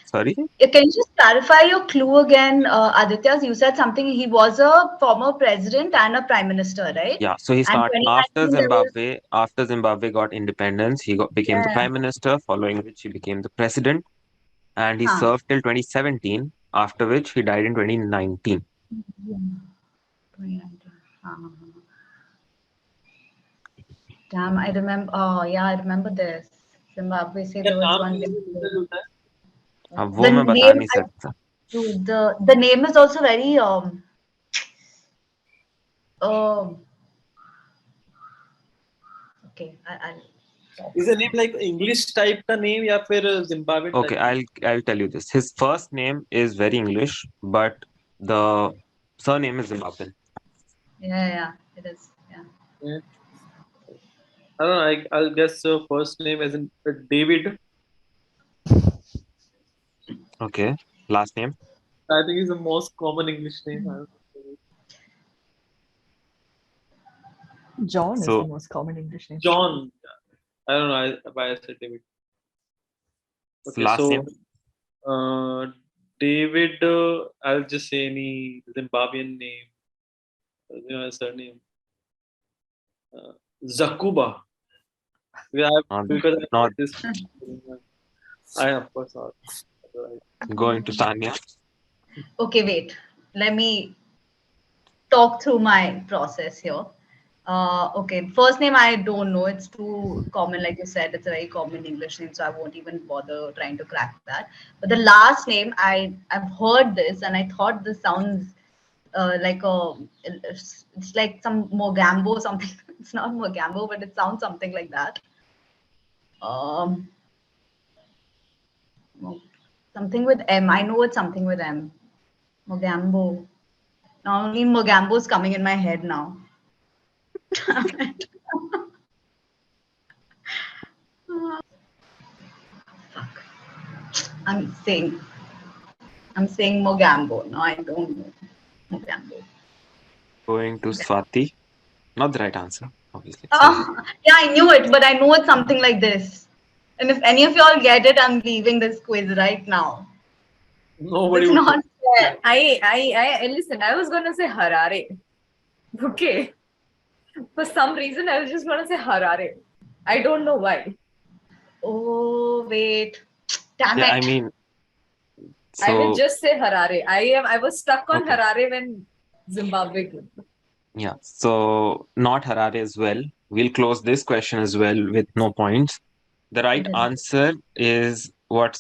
Sorry? Can you just clarify your clue again, Aditya? You said something. He was a former president and a prime minister, right? Yeah. So he And started after 2019 there was. Zimbabwe. After Zimbabwe got independence, he became the Yeah. prime minister, following which he became the president. And he Huh. served till 2017, after which he died in 2019. 2019. Damn, I remember. Oh, yeah, I remember this. Zimbabwe say क्या there was नाम one. क्या है? होता है? अब वो The मैं बता name, नहीं सकता. dude, the name is also very okay. I'll Is the name like English type का name या फिर Zimbabwean type? Okay, I'll tell you this. His first name is very English, but the surname is Zimbabwean. yeah, it is. Yeah. Yeah. I don't know. I'll guess first name as in David. Okay. Last name? I think is the most common English name. I don't know. John is So- the most common English name. John. I don't know why I said David. Okay, Last so name? David. I'll just say any Zimbabwean name. Surname. Zakuba. Yeah, because I not- this. I of course not. Going to Tanya. Okay, wait. Let me talk through my process here. Okay, first name I don't know. It's too common, like you said. It's a very common English name, so I won't even bother trying to crack that. But the last name, I've heard this, and I thought this sounds like it's like some Mogambo something. It's not Mogambo, but it sounds something like that. Something with M. I know it's something with M. Mogambo. Now only Mogambo is coming in my head now. Damn it. Fuck. I'm saying Mogambo. No, I don't know. Mogambo. Going to Swati. Not the right answer, obviously. Yeah, I knew it, but I know it's something like this. And if any of y'all get it, I'm leaving this quiz right now. Nobody It's would. not fair. I listen. I was gonna say Harare. Okay. For some reason, I was just gonna say Harare. I don't know why. Oh wait. Damn Yeah, it. I mean, I will so just say Harare. I was stuck on Okay. Harare when Zimbabwe came. yeah, so not Harare as well. We'll close this question as well with no points. The right It is. answer is what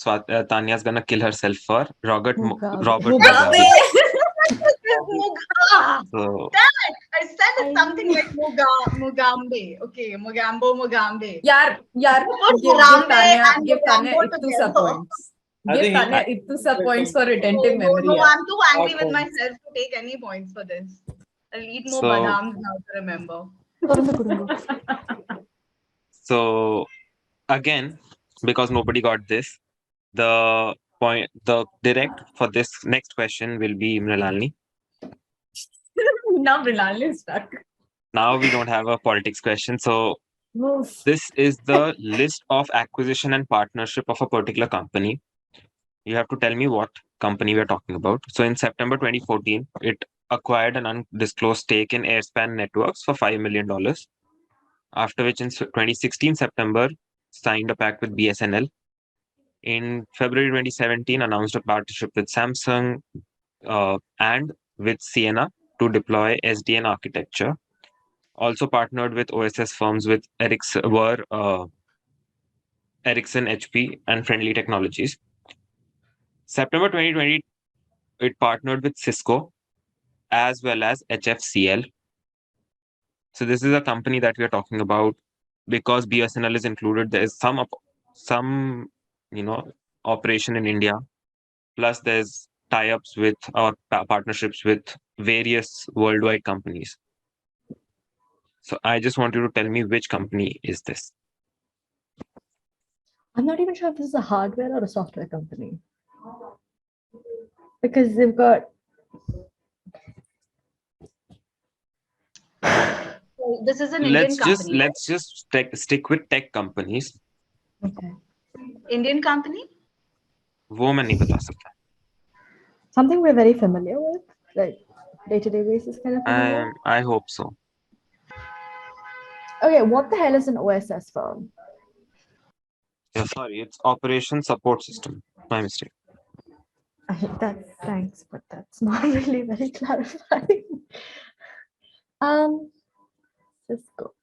Tanya's gonna kill herself for. Robert Mugabe. Mugabe. Ah, So damn it. I said it's something like Mugambe. Okay, Mugambe. Yaar, Put give Mugambe Tanya, and give Tanya Mugambo Ittusa together. points. I Give think he- Tanya Ittusa points for retentive No, memory. I'm too angry with points. myself to take any points for this. I'll eat more So- badams now to remember. So again, because nobody got this, the direct for this next question will be Mrinalinee. Now Mrinalinee is stuck. Now we don't have a politics question, so Move. This is the list of acquisition and partnership of a particular company. You have to tell me what company we're talking about. So in September 2014, it acquired an undisclosed stake in Airspan Networks for $5 million. After which in 2016 September, signed a pact with BSNL. In February 2017, announced a partnership with Samsung and with Sienna to deploy SDN architecture. Also partnered with OSS firms with Ericsson, HP, and Friendly Technologies. September 2020, it partnered with Cisco as well as HFCL. So this is a company that we are talking about because BSNL is included. There is some operation in India. Plus, there's tie-ups with or partnerships with various worldwide companies. So I just want you to tell me which company is this. I'm not even sure if this is a hardware or a software company. Because they've got So this is an Indian company. Let's just stick with tech companies. okay. Indian company? वो मैं नहीं बता सकता. Something we're very familiar with, like day-to-day basis kind of thing. I hope so. Okay, what the hell is an OSS firm? Yeah, sorry, it's Operation Support System. My mistake. Thanks, but that's not really very clarifying. Cisco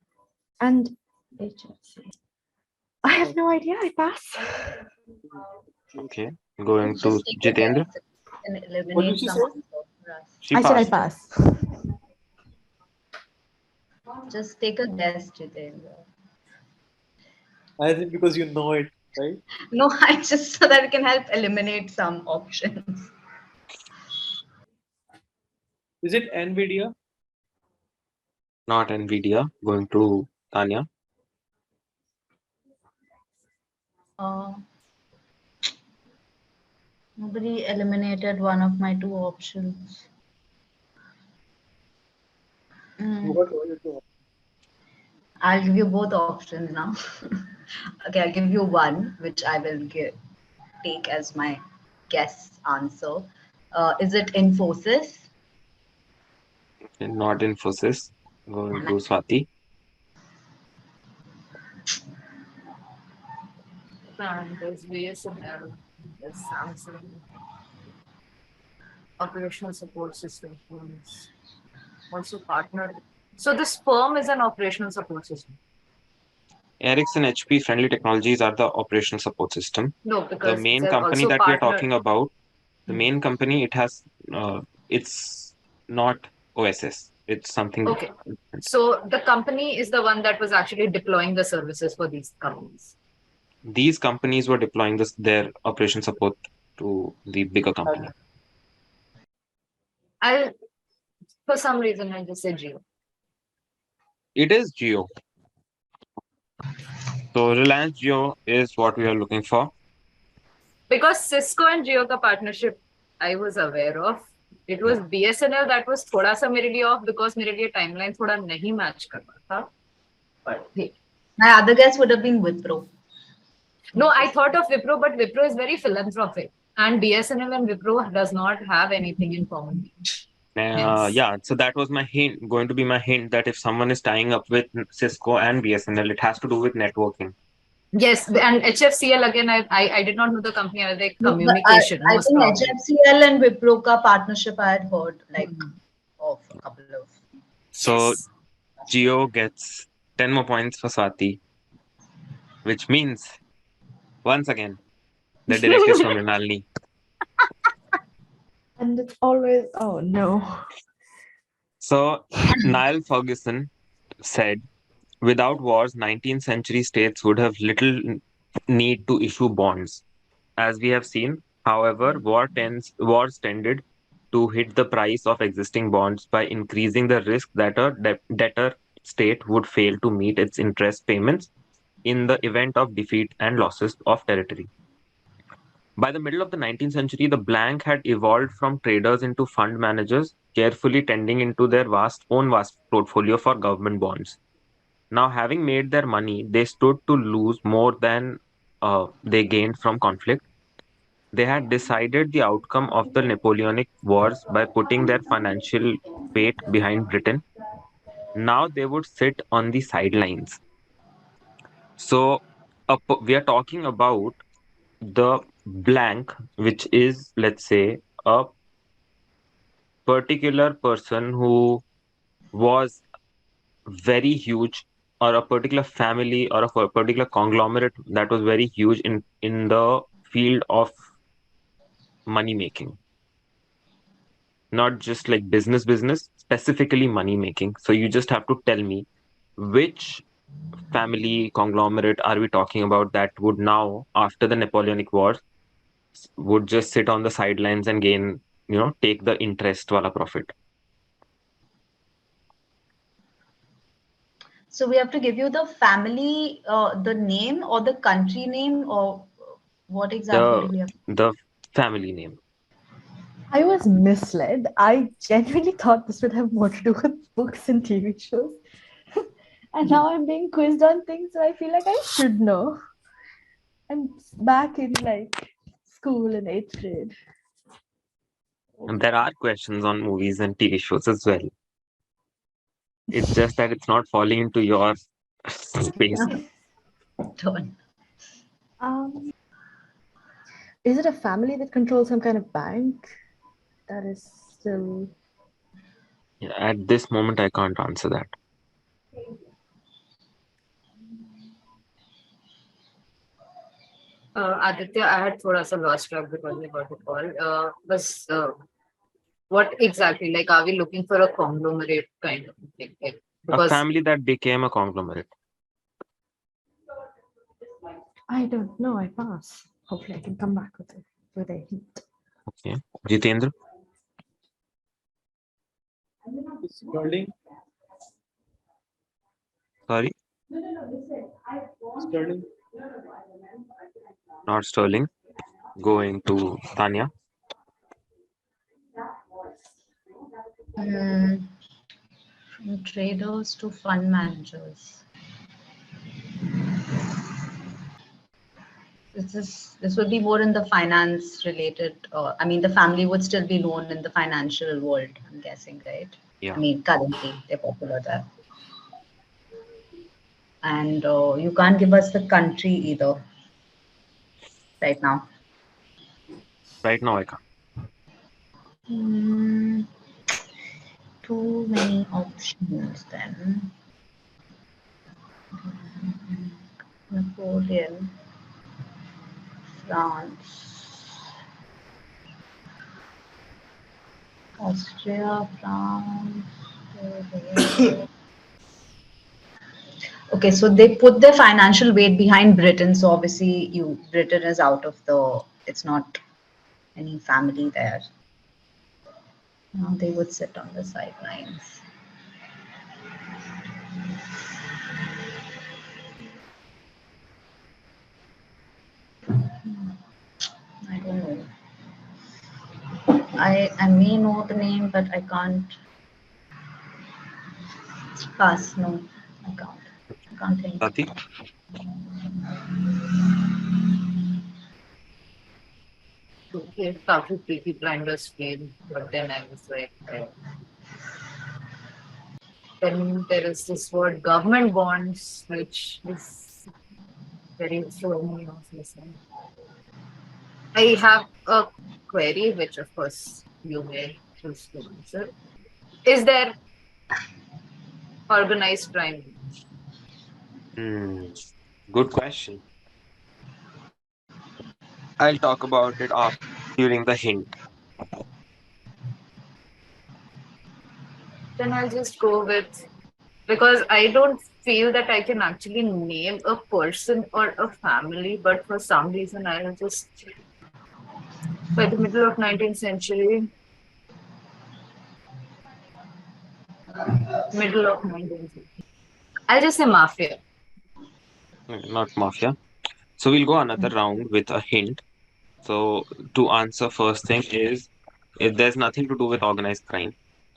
and HFC. I have no idea. I pass. Okay, going to Just take a Jitendra. guess and What eliminate did she some say? answer for us. She I said I passed. pass. Just take a guess, Jitendra. I think because you know it, right? No, I just so that we can help eliminate some options. Is it NVIDIA? Not Nvidia. Going to Tanya. Nobody eliminated one of my two options. What were your two? I'll give you both options now. Okay, I'll give you one, which I will take as my guess answer. Is it Infosys? Not Infosys. Going to Swati. And there's BSNL, there's Samsung, operational support system firms. Also partnered. So this firm is an operational support system. Ericsson, HP, Friendly Technologies are the operational support system. No, The because main they're company also that we are partnered. talking about, the main company, it has, it's not OSS. It's something. Okay. So the company is the one that was actually deploying the services for these companies. These companies were deploying their operation support to the bigger company. For some reason, I'll just say G.O.A.T. It is G.O.A.T. So Reliance Jio is what we are looking for. Because Cisco and G.O.A.T. partnership, I was aware of. It was BSNL that was थोड़ा सा मेरे लिए off because मेरे लिए timeline थोड़ा नहीं match कर रहा था. But hey. My other guess would have been Wipro. No, I thought of Wipro, but Wipro is very philanthropic, and BSNL and Wipro does not have anything in common. Yeah, so that was my hint, going to be my hint that if someone is tying up with Cisco and BSNL, it has to do with networking. Yes, and HFCL again, I did not know the company, I like communication. I think probably. HFCL and Wipro ka partnership I had heard of a couple of. So Yes. Geo gets 10 more points for Swati, which means once again the direct is from Mrinalinee. And it's always, oh no. So Niall Ferguson said, without wars, 19th century states would have little need to issue bonds. As we have seen, however, wars tended to hit the price of existing bonds by increasing the risk that a debtor state would fail to meet its interest payments in the event of defeat and losses of territory. By the middle of the 19th century, the blank had evolved from traders into fund managers, carefully tending into their vast portfolio for government bonds. Now, having made their money, they stood to lose more than they gained from conflict. They had decided the outcome of the Napoleonic Wars by putting their financial weight behind Britain. Now they would sit on the sidelines. So, we are talking about the blank, which is, let's say, a particular person who was very huge, or a particular family, or a particular conglomerate that was very huge in the field of money making, not just like business, specifically money making. So you just have to tell me which family conglomerate are we talking about that would now, after the Napoleonic Wars, would just sit on the sidelines and gain, take the interest wala profit. So we have to give you the family, the name or the country name, or what exactly do The we have? the family name. I was misled. I genuinely thought this would have more to do with books and TV shows. And now I'm being quizzed on things that I feel like I should know. I'm back in like school in 8th grade. And there are questions on movies and TV shows as well. It's just that it's not falling into your space. Don't. Is it a family that controls some kind of bank? That is still. Yeah, at this moment, I can't answer that. Aditya, I had thoda sa lost track because I got a call. What exactly? Like, are we looking for a conglomerate kind of thing? Like, A because family that became a conglomerate. I don't know. I pass. Hopefully, I can come back with a hint. Okay. Jitendra? Sterling. Sorry, Sterling. not Sterling. Going to Tanya. From traders to fund managers. This would be more in the finance related. I mean, the family would still be known in the financial world, I'm guessing, right? Yeah. I mean, currently they're popular there. And you can't give us the country either right now. Right now, I can't. Too many options then. Napoleon, France, Austria, France. Okay, so they put their financial weight behind Britain. So obviously, Britain is out of the. It's not any family there. Now they would sit on the sidelines. I don't know. I may know the name, but I can't. Pass. No, I can't. I can't think. Swati? okay, Kafi Peaky Blinders came, but then I was like, then there is this word government bonds, which is very throwing me off listening. I have a query, which of course you may choose to answer. Is there organized crime? Good question. I'll talk about it after during the hint. Then I'll just go with, because I don't feel that I can actually name a person or a family, but for some reason I'll just, by the middle of 19th century, middle of 19th century, I'll just say mafia. Not mafia. So we'll go another round with a hint. So to answer first thing is, there's nothing to do with organized crime.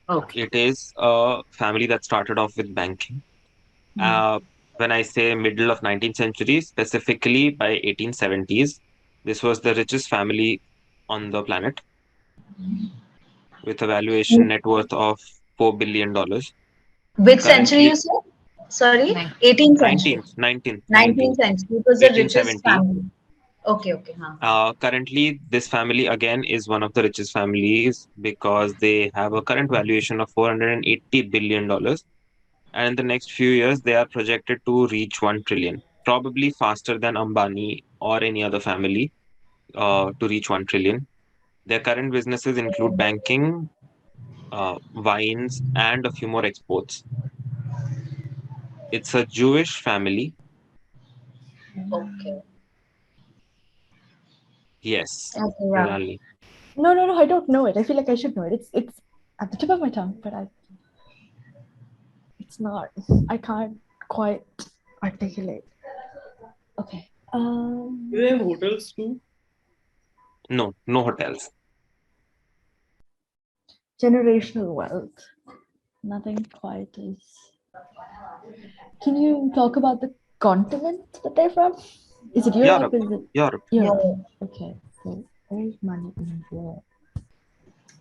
Okay. It is a family that started off with banking. When I say middle of 19th century, specifically by 1870s, this was the richest family on the planet with a valuation net worth of $4 billion. Which century Currently, you said? Sorry, Nine. 18th century. 19th, 19th century. It was the richest 1870. family. Okay, okay. Currently, this family again is one of the richest families because they have a current valuation of $480 billion. And in the next few years, they are projected to reach 1 trillion, probably faster than Ambani or any other family to reach 1 trillion. Their current businesses include banking, wines, and a few more exports. It's a Jewish family. Okay. Yes, Okay, yeah. Mrinalini. No, I don't know it. I feel like I should know it. It's at the tip of my tongue, but it's not. I can't quite articulate. Okay. Do they have hotels too? No, no hotels. Generational wealth. Nothing quite is. Can you talk about the continent that they're from? Is it Europe? Europe, Is it Europe. Europe? Okay. So there's money in Europe.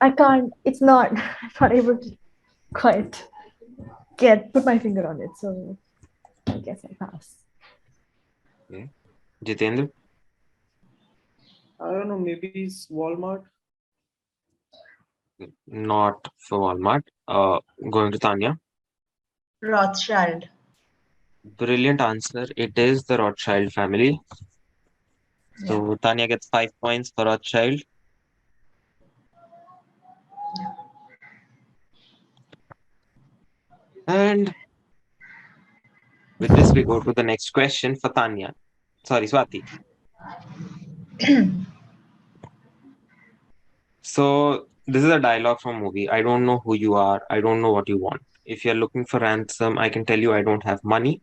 I can't. It's not. I'm not able to quite put my finger on it. So I guess I pass. Okay. Jitendra, I don't know. Maybe it's Walmart. not for Walmart. Going to Tanya. Rothschild. Brilliant answer. It is the Rothschild family. So Tanya gets 5 points for Rothschild. And with this, we go to the next question for Tanya. Sorry, Swati. So this is a dialogue from movie. I don't know who you are. I don't know what you want. If you're looking for ransom, I can tell you I don't have money.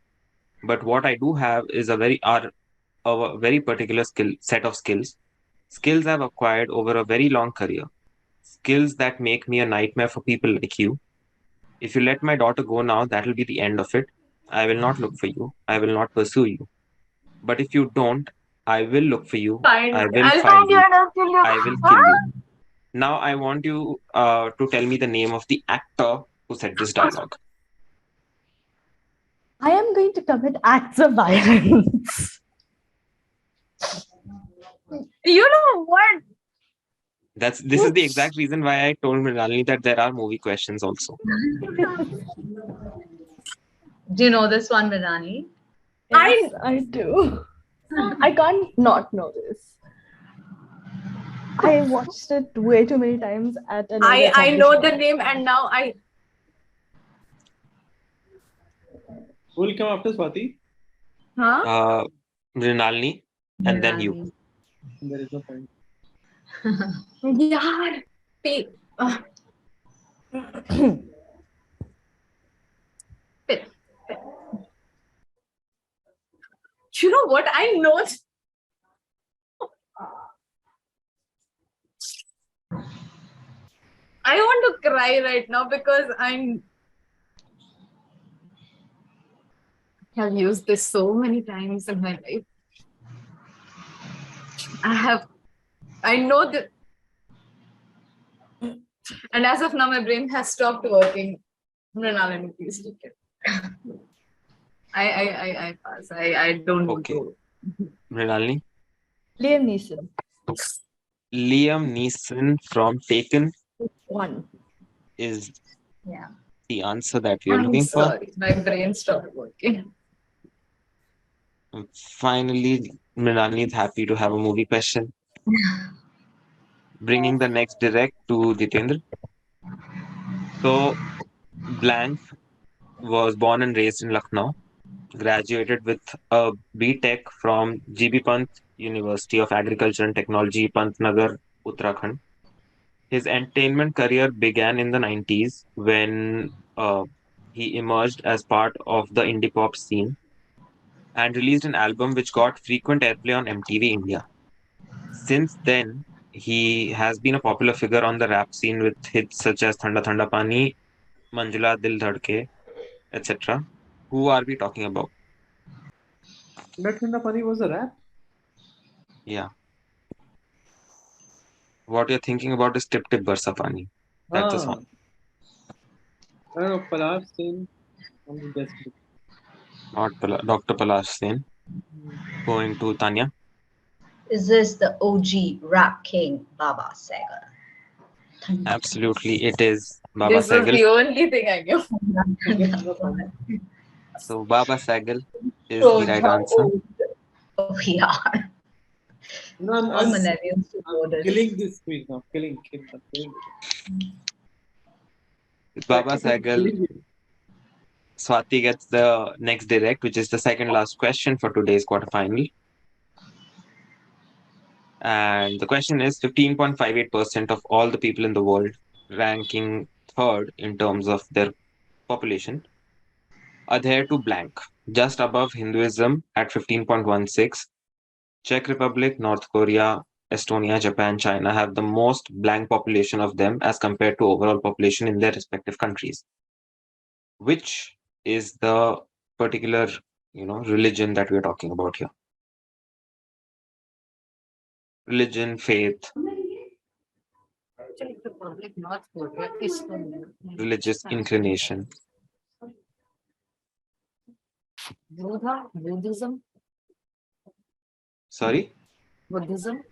But what I do have is a very particular set of skills. Skills I've acquired over a very long career. Skills that make me a nightmare for people like you. If you let my daughter go now, that'll be the end of it. I will not look for you. I will not pursue you. But if you don't, I will look for you. I will I'll find find you you. and I'll kill you. I will kill you. Now I want you to tell me the name of the actor who said this dialogue. I am going to commit acts of violence. You know what? This is the exact reason why I told Mrinalinee that there are movie questions also. Do you know this one, Mrinalinee? Yes, I do. I can't not know this. I watched it way too many times at an early I know the establishment. name and now I Who will come after Swati? Mrinalinee and then you. Mrinalinee. There is no point. yaar. Pit. You know what? I know. I want to cry right now because I've used this so many times in my life. I know that, and as of now, my brain has stopped working. Mrinalinee, please take it. I pass. I don't want Okay. to. Mrinalinee. Liam Neeson. Liam Neeson from Taken One. is Yeah. the answer that we are I'm looking for. sorry, my brain stopped working. Finally, Mrinalinee is happy to have a movie question. Bringing the next direct to Jitendra. So, Blank was born and raised in Lucknow, graduated with a B.Tech from GB Pant University of Agriculture and Technology, Pantnagar, Uttarakhand. His entertainment career began in the 90s when he emerged as part of the indie pop scene and released an album which got frequent airplay on MTV India. Since then, he has been a popular figure on the rap scene with hits such as Thanda Thanda Pani, Manjula Dil Dhadke, etc. Who are we talking about? Let Me Funny was a rap. Yeah. What you're thinking about is Tip Tip Barsa Pani. That's a Ah, song. I don't know. Palash Sen. I'm guessing. Not Dr. Palash Sen. Going to Tanya. Is this the OG rap king Baba Sagar? Absolutely, it is Baba This was Sehgal. the only thing I knew. So Baba Sehgal is the Shows right how answer. old we are. No, All millennials should know I'm this. killing this quiz now. Killing. I'm killing it. Baba Practically Sehgal. killing it. Swati gets the next direct, which is the second last question for today's quarterfinal. And the question is 15.58% of all the people in the world, ranking third in terms of their population, adhere to blank, just above Hinduism at 15.16. Czech Republic, North Korea, Estonia, Japan, China have the most blank population of them as compared to overall population in their respective countries. Which is the particular, religion that we're talking about here? Religion, faith, Czech Republic, North Korea, Estonia, religious inclination. Buddhism, Sorry, Buddhism.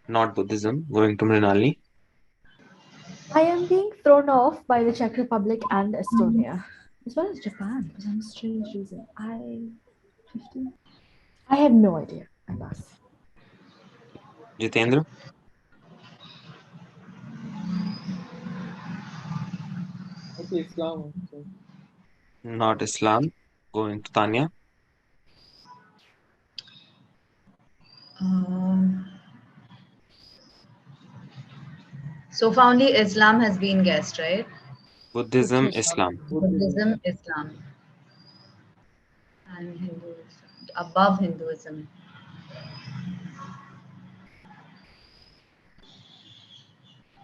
not Buddhism. Going to Mrinalinee. I am being thrown off by the Czech Republic and Estonia, as well as Japan, for some strange reason. 15. I have no idea. I pass. Jitendra, Okay, Islam. So, not Islam. Going to Tanya. So far only Islam has been guessed, right? Buddhism, Buddhism. Islam. Buddhism, Islam, and Hinduism. Above Hinduism.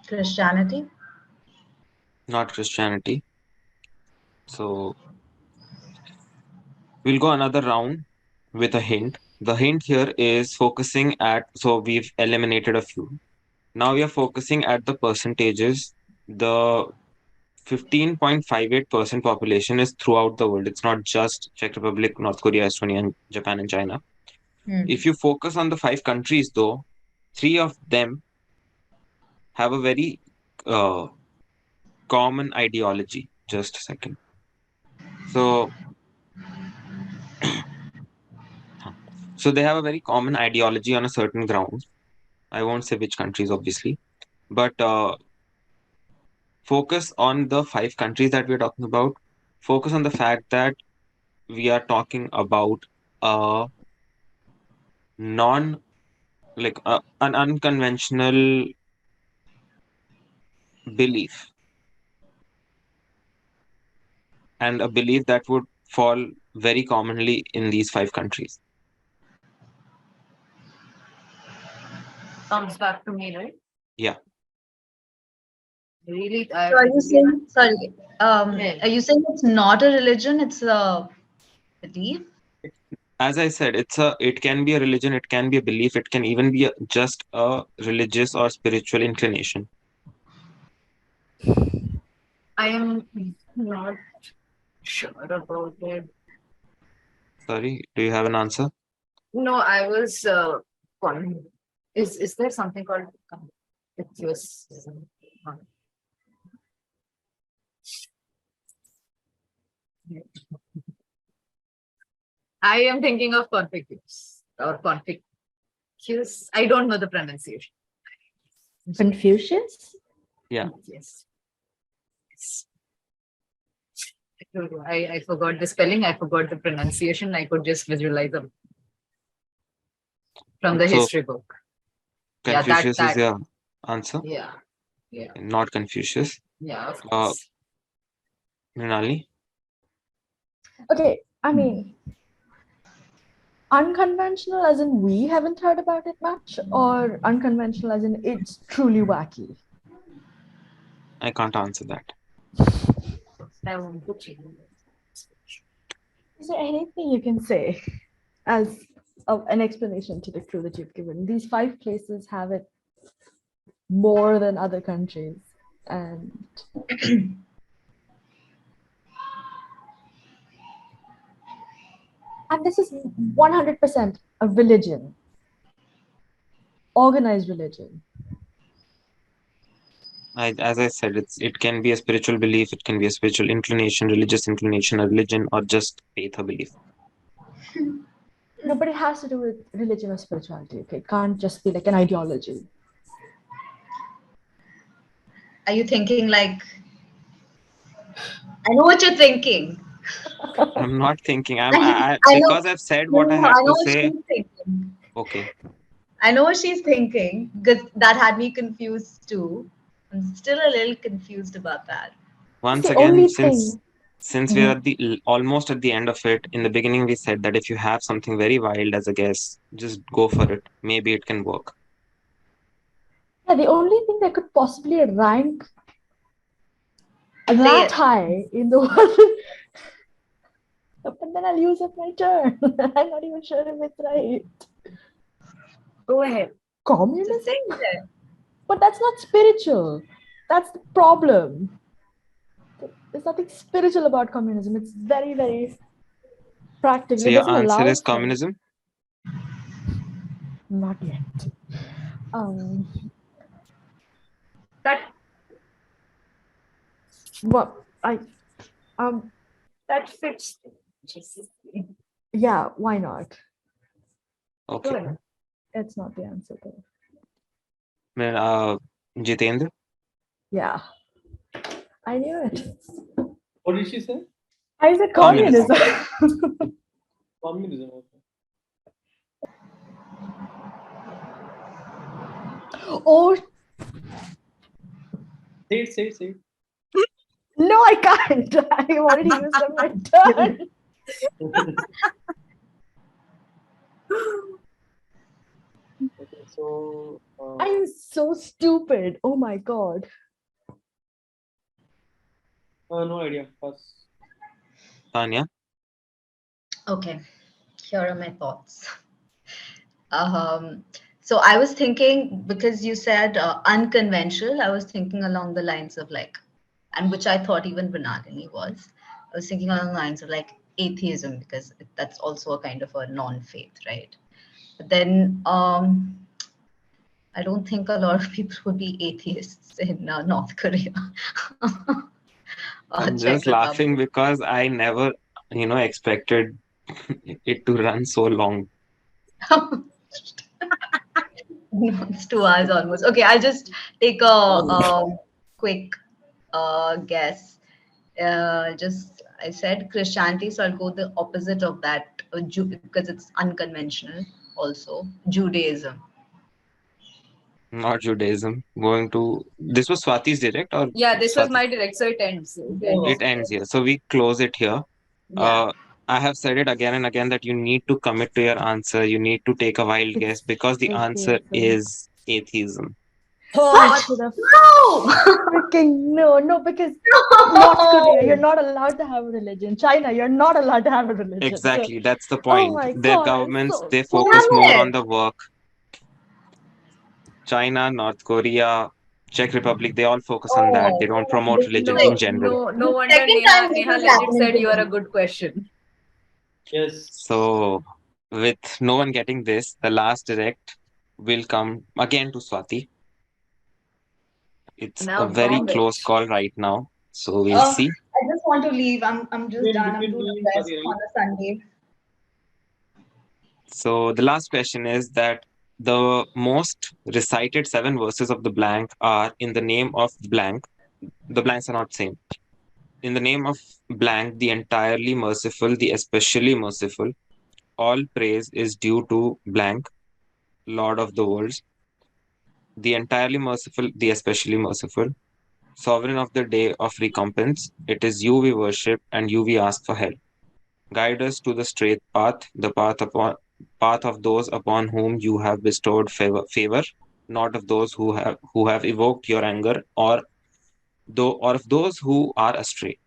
Christianity. Not Christianity. So we'll go another round with a hint. The hint here is focusing at, so we've eliminated a few. Now we are focusing at the percentages. The 15.58% population is throughout the world. It's not just Czech Republic, North Korea, Estonia, and Japan, and China. If you focus on the 5 countries, though, 3 of them have a very common ideology. Just a second. So, so they have a very common ideology on a certain ground. I won't say which countries, obviously, but focus on the 5 countries that we're talking about. Focus on the fact that we are talking about a non, like an unconventional belief, and a belief that would fall very commonly in these 5 countries. Comes back to me, right? Yeah. Really? So are you saying, sorry, Yeah. are you saying it's not a religion, it's a belief? As I said, it can be a religion, it can be a belief, it can even be just a religious or spiritual inclination. I am not sure about it. Sorry, do you have an answer? No, I was calling. Is there something called Confucianism? I am thinking of Confucius or Confucius. I don't know the pronunciation. Confucius? Yeah. Yes. I forgot the spelling. I forgot the pronunciation. I could just visualize them from the So history book. Confucius is your answer? Yeah. Yeah. Not Confucius. Yeah. Of course. Mrinalini? Okay, I mean, unconventional as in we haven't heard about it much, or unconventional as in it's truly wacky? I can't answer that. I want to change. Is there anything you can say as an explanation to the clue that you've given? These 5 places have it more than other countries, and this is 100% a religion, organized religion. As I said, it can be a spiritual belief, it can be a spiritual inclination, religious inclination, a religion, or just faith or belief. No, but it has to do with religion or spirituality. Okay, it can't just be like an ideology. Are you thinking like, I know what you're thinking. I'm not thinking. I know. Because I've said what I No, had I know to what say. she's thinking. Okay. I know what she's thinking because that had me confused too. I'm still a little confused about that. Once the again, only since thing. we're at the almost at the end of it, in the beginning we said that if you have something very wild as a guess, just go for it. Maybe it can work. Yeah, the only thing that could possibly rank Say that it. high in the world. But then I'll use up my turn. I'm not even sure if it's right. Go ahead. Communism? Just say it. But that's not spiritual. That's the problem. There's nothing spiritual about communism. It's very, very practical. So It your doesn't answer allow is for. communism? Not yet. That What that fits. yeah, why not? Okay. Good. It's not the answer though. Jitendra? Yeah. I knew it. What did she say? I said Communism. communism. Communism. Okay. Oh Say it. no, I can't. I already used up my turn. Okay, so I am so stupid. Oh my god. no idea. Pass. Tanya? Okay, here are my thoughts. So I was thinking, because you said unconventional, I was thinking along the lines of like, and which I thought even Mrinalinee was. I was thinking along the lines of like atheism, because that's also a kind of a non-faith, right? But then I don't think a lot of people would be atheists in North Korea. Or I'm Czech just laughing Republic. because I never, expected it to run so long. It's 2 hours almost. Okay, I'll just take a quick guess. I said Christianity, so I'll go the opposite of that, because it's unconventional. Also, Judaism. Not Judaism. This was Swati's direct or Yeah, this was Swati? my direct, so it ends. It ends here. So we close it here. Yeah. I have said it again and again that you need to commit to your answer. You need to take a wild guess because the answer Atheism. is atheism. I should have No! freaking no, because North Korea, you're not allowed to have a religion. China, you're not allowed to have a religion. Exactly. That's the Oh point. my Their god, I'm governments, so they focus more Damn on it. the work. China, North Korea, Czech Republic, they all focus on that. They Oh, don't promote religion in No, general. no wonder second time this Neha is legit happening said to you are a me. good question. Yes. So, with no one getting this, the last direct will come again to Swati. It's a Now very bomb close it. call right now. So, we'll see. I just want to leave. I'm just done. I'm too Between me and depressed Swati, on right? a Sunday. So, the last question is that the most recited 7 verses of the blank are in the name of blank. The blanks are not same. In the name of blank, the entirely merciful, the especially merciful, all praise is due to blank, Lord of the worlds, the entirely merciful, the especially merciful, sovereign of the day of recompense. It is you we worship and you we ask for help. Guide us to the straight path, the path of those upon whom you have bestowed favor, not of those who have evoked your anger, or of those who are astray.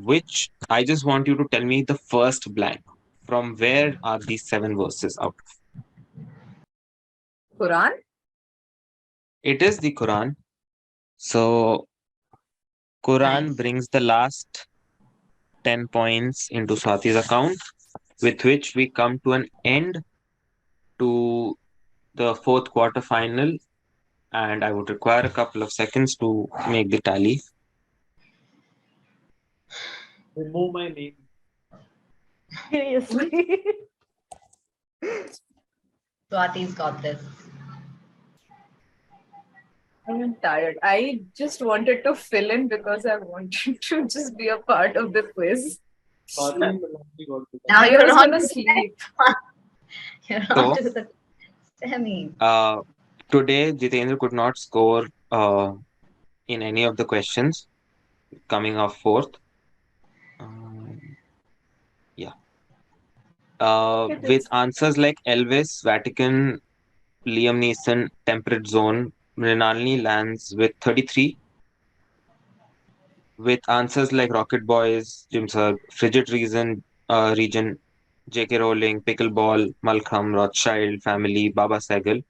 which I just want you to tell me the first blank. From where are these 7 verses out of? Quran? It is the Quran. So Quran Nice. brings the last 10 points into Swati's account, with which we come to an end to the fourth quarter final, and I would require a couple of seconds to make the tally. Remove my name. Seriously. Swati's got this. I'm tired. I just wanted to fill in because I wanted to just be a part of the quiz. Swati and Mrinalinee got this. Now I you're was on gonna to sleep. you're So, on to the semi. Today, Jitendra could not score in any of the questions, coming off fourth. Yeah. With answers like Elvis, Vatican, Liam Neeson, Temperate Zone, Mrinalinee lands with 33. With answers like Rocket Boys, Jim Sir, Frigid Region, J.K. Rowling, Pickleball, Malcolm, Rothschild, Family, Baba Segal.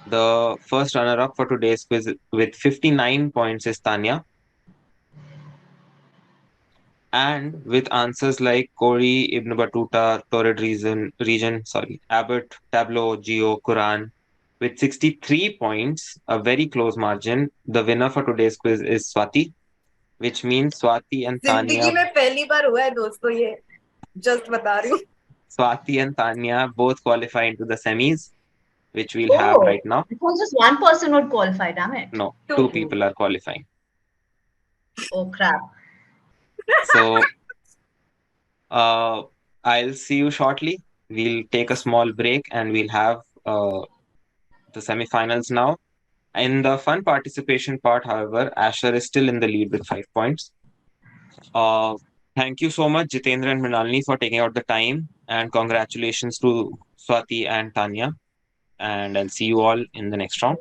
The first runner-up for today's quiz with 59 points is Tanya. And with answers like Kori, Ibn Battuta, Torrid Abbott, Tableau, Geo, Quran, with 63 points, a very close margin. The winner for today's quiz is Swati, which means Swati and जिंदगी Tanya, में पहली बार हुआ है दोस्तों ये just बता रही हूँ. Swati and Tanya both qualify into the semis, which we'll have Oh, right now. it was just one person would qualify, damn it. No, Two. 2 people are qualifying. Oh crap. So, I'll see you shortly. We'll take a small break and we'll have the semifinals now. In the fun participation part, however, Asher is still in the lead with 5 points. Thank you so much, Jitendra and Mrinalinee, for taking out the time, and congratulations to Swati and Tanya. And I'll see you all in the next round.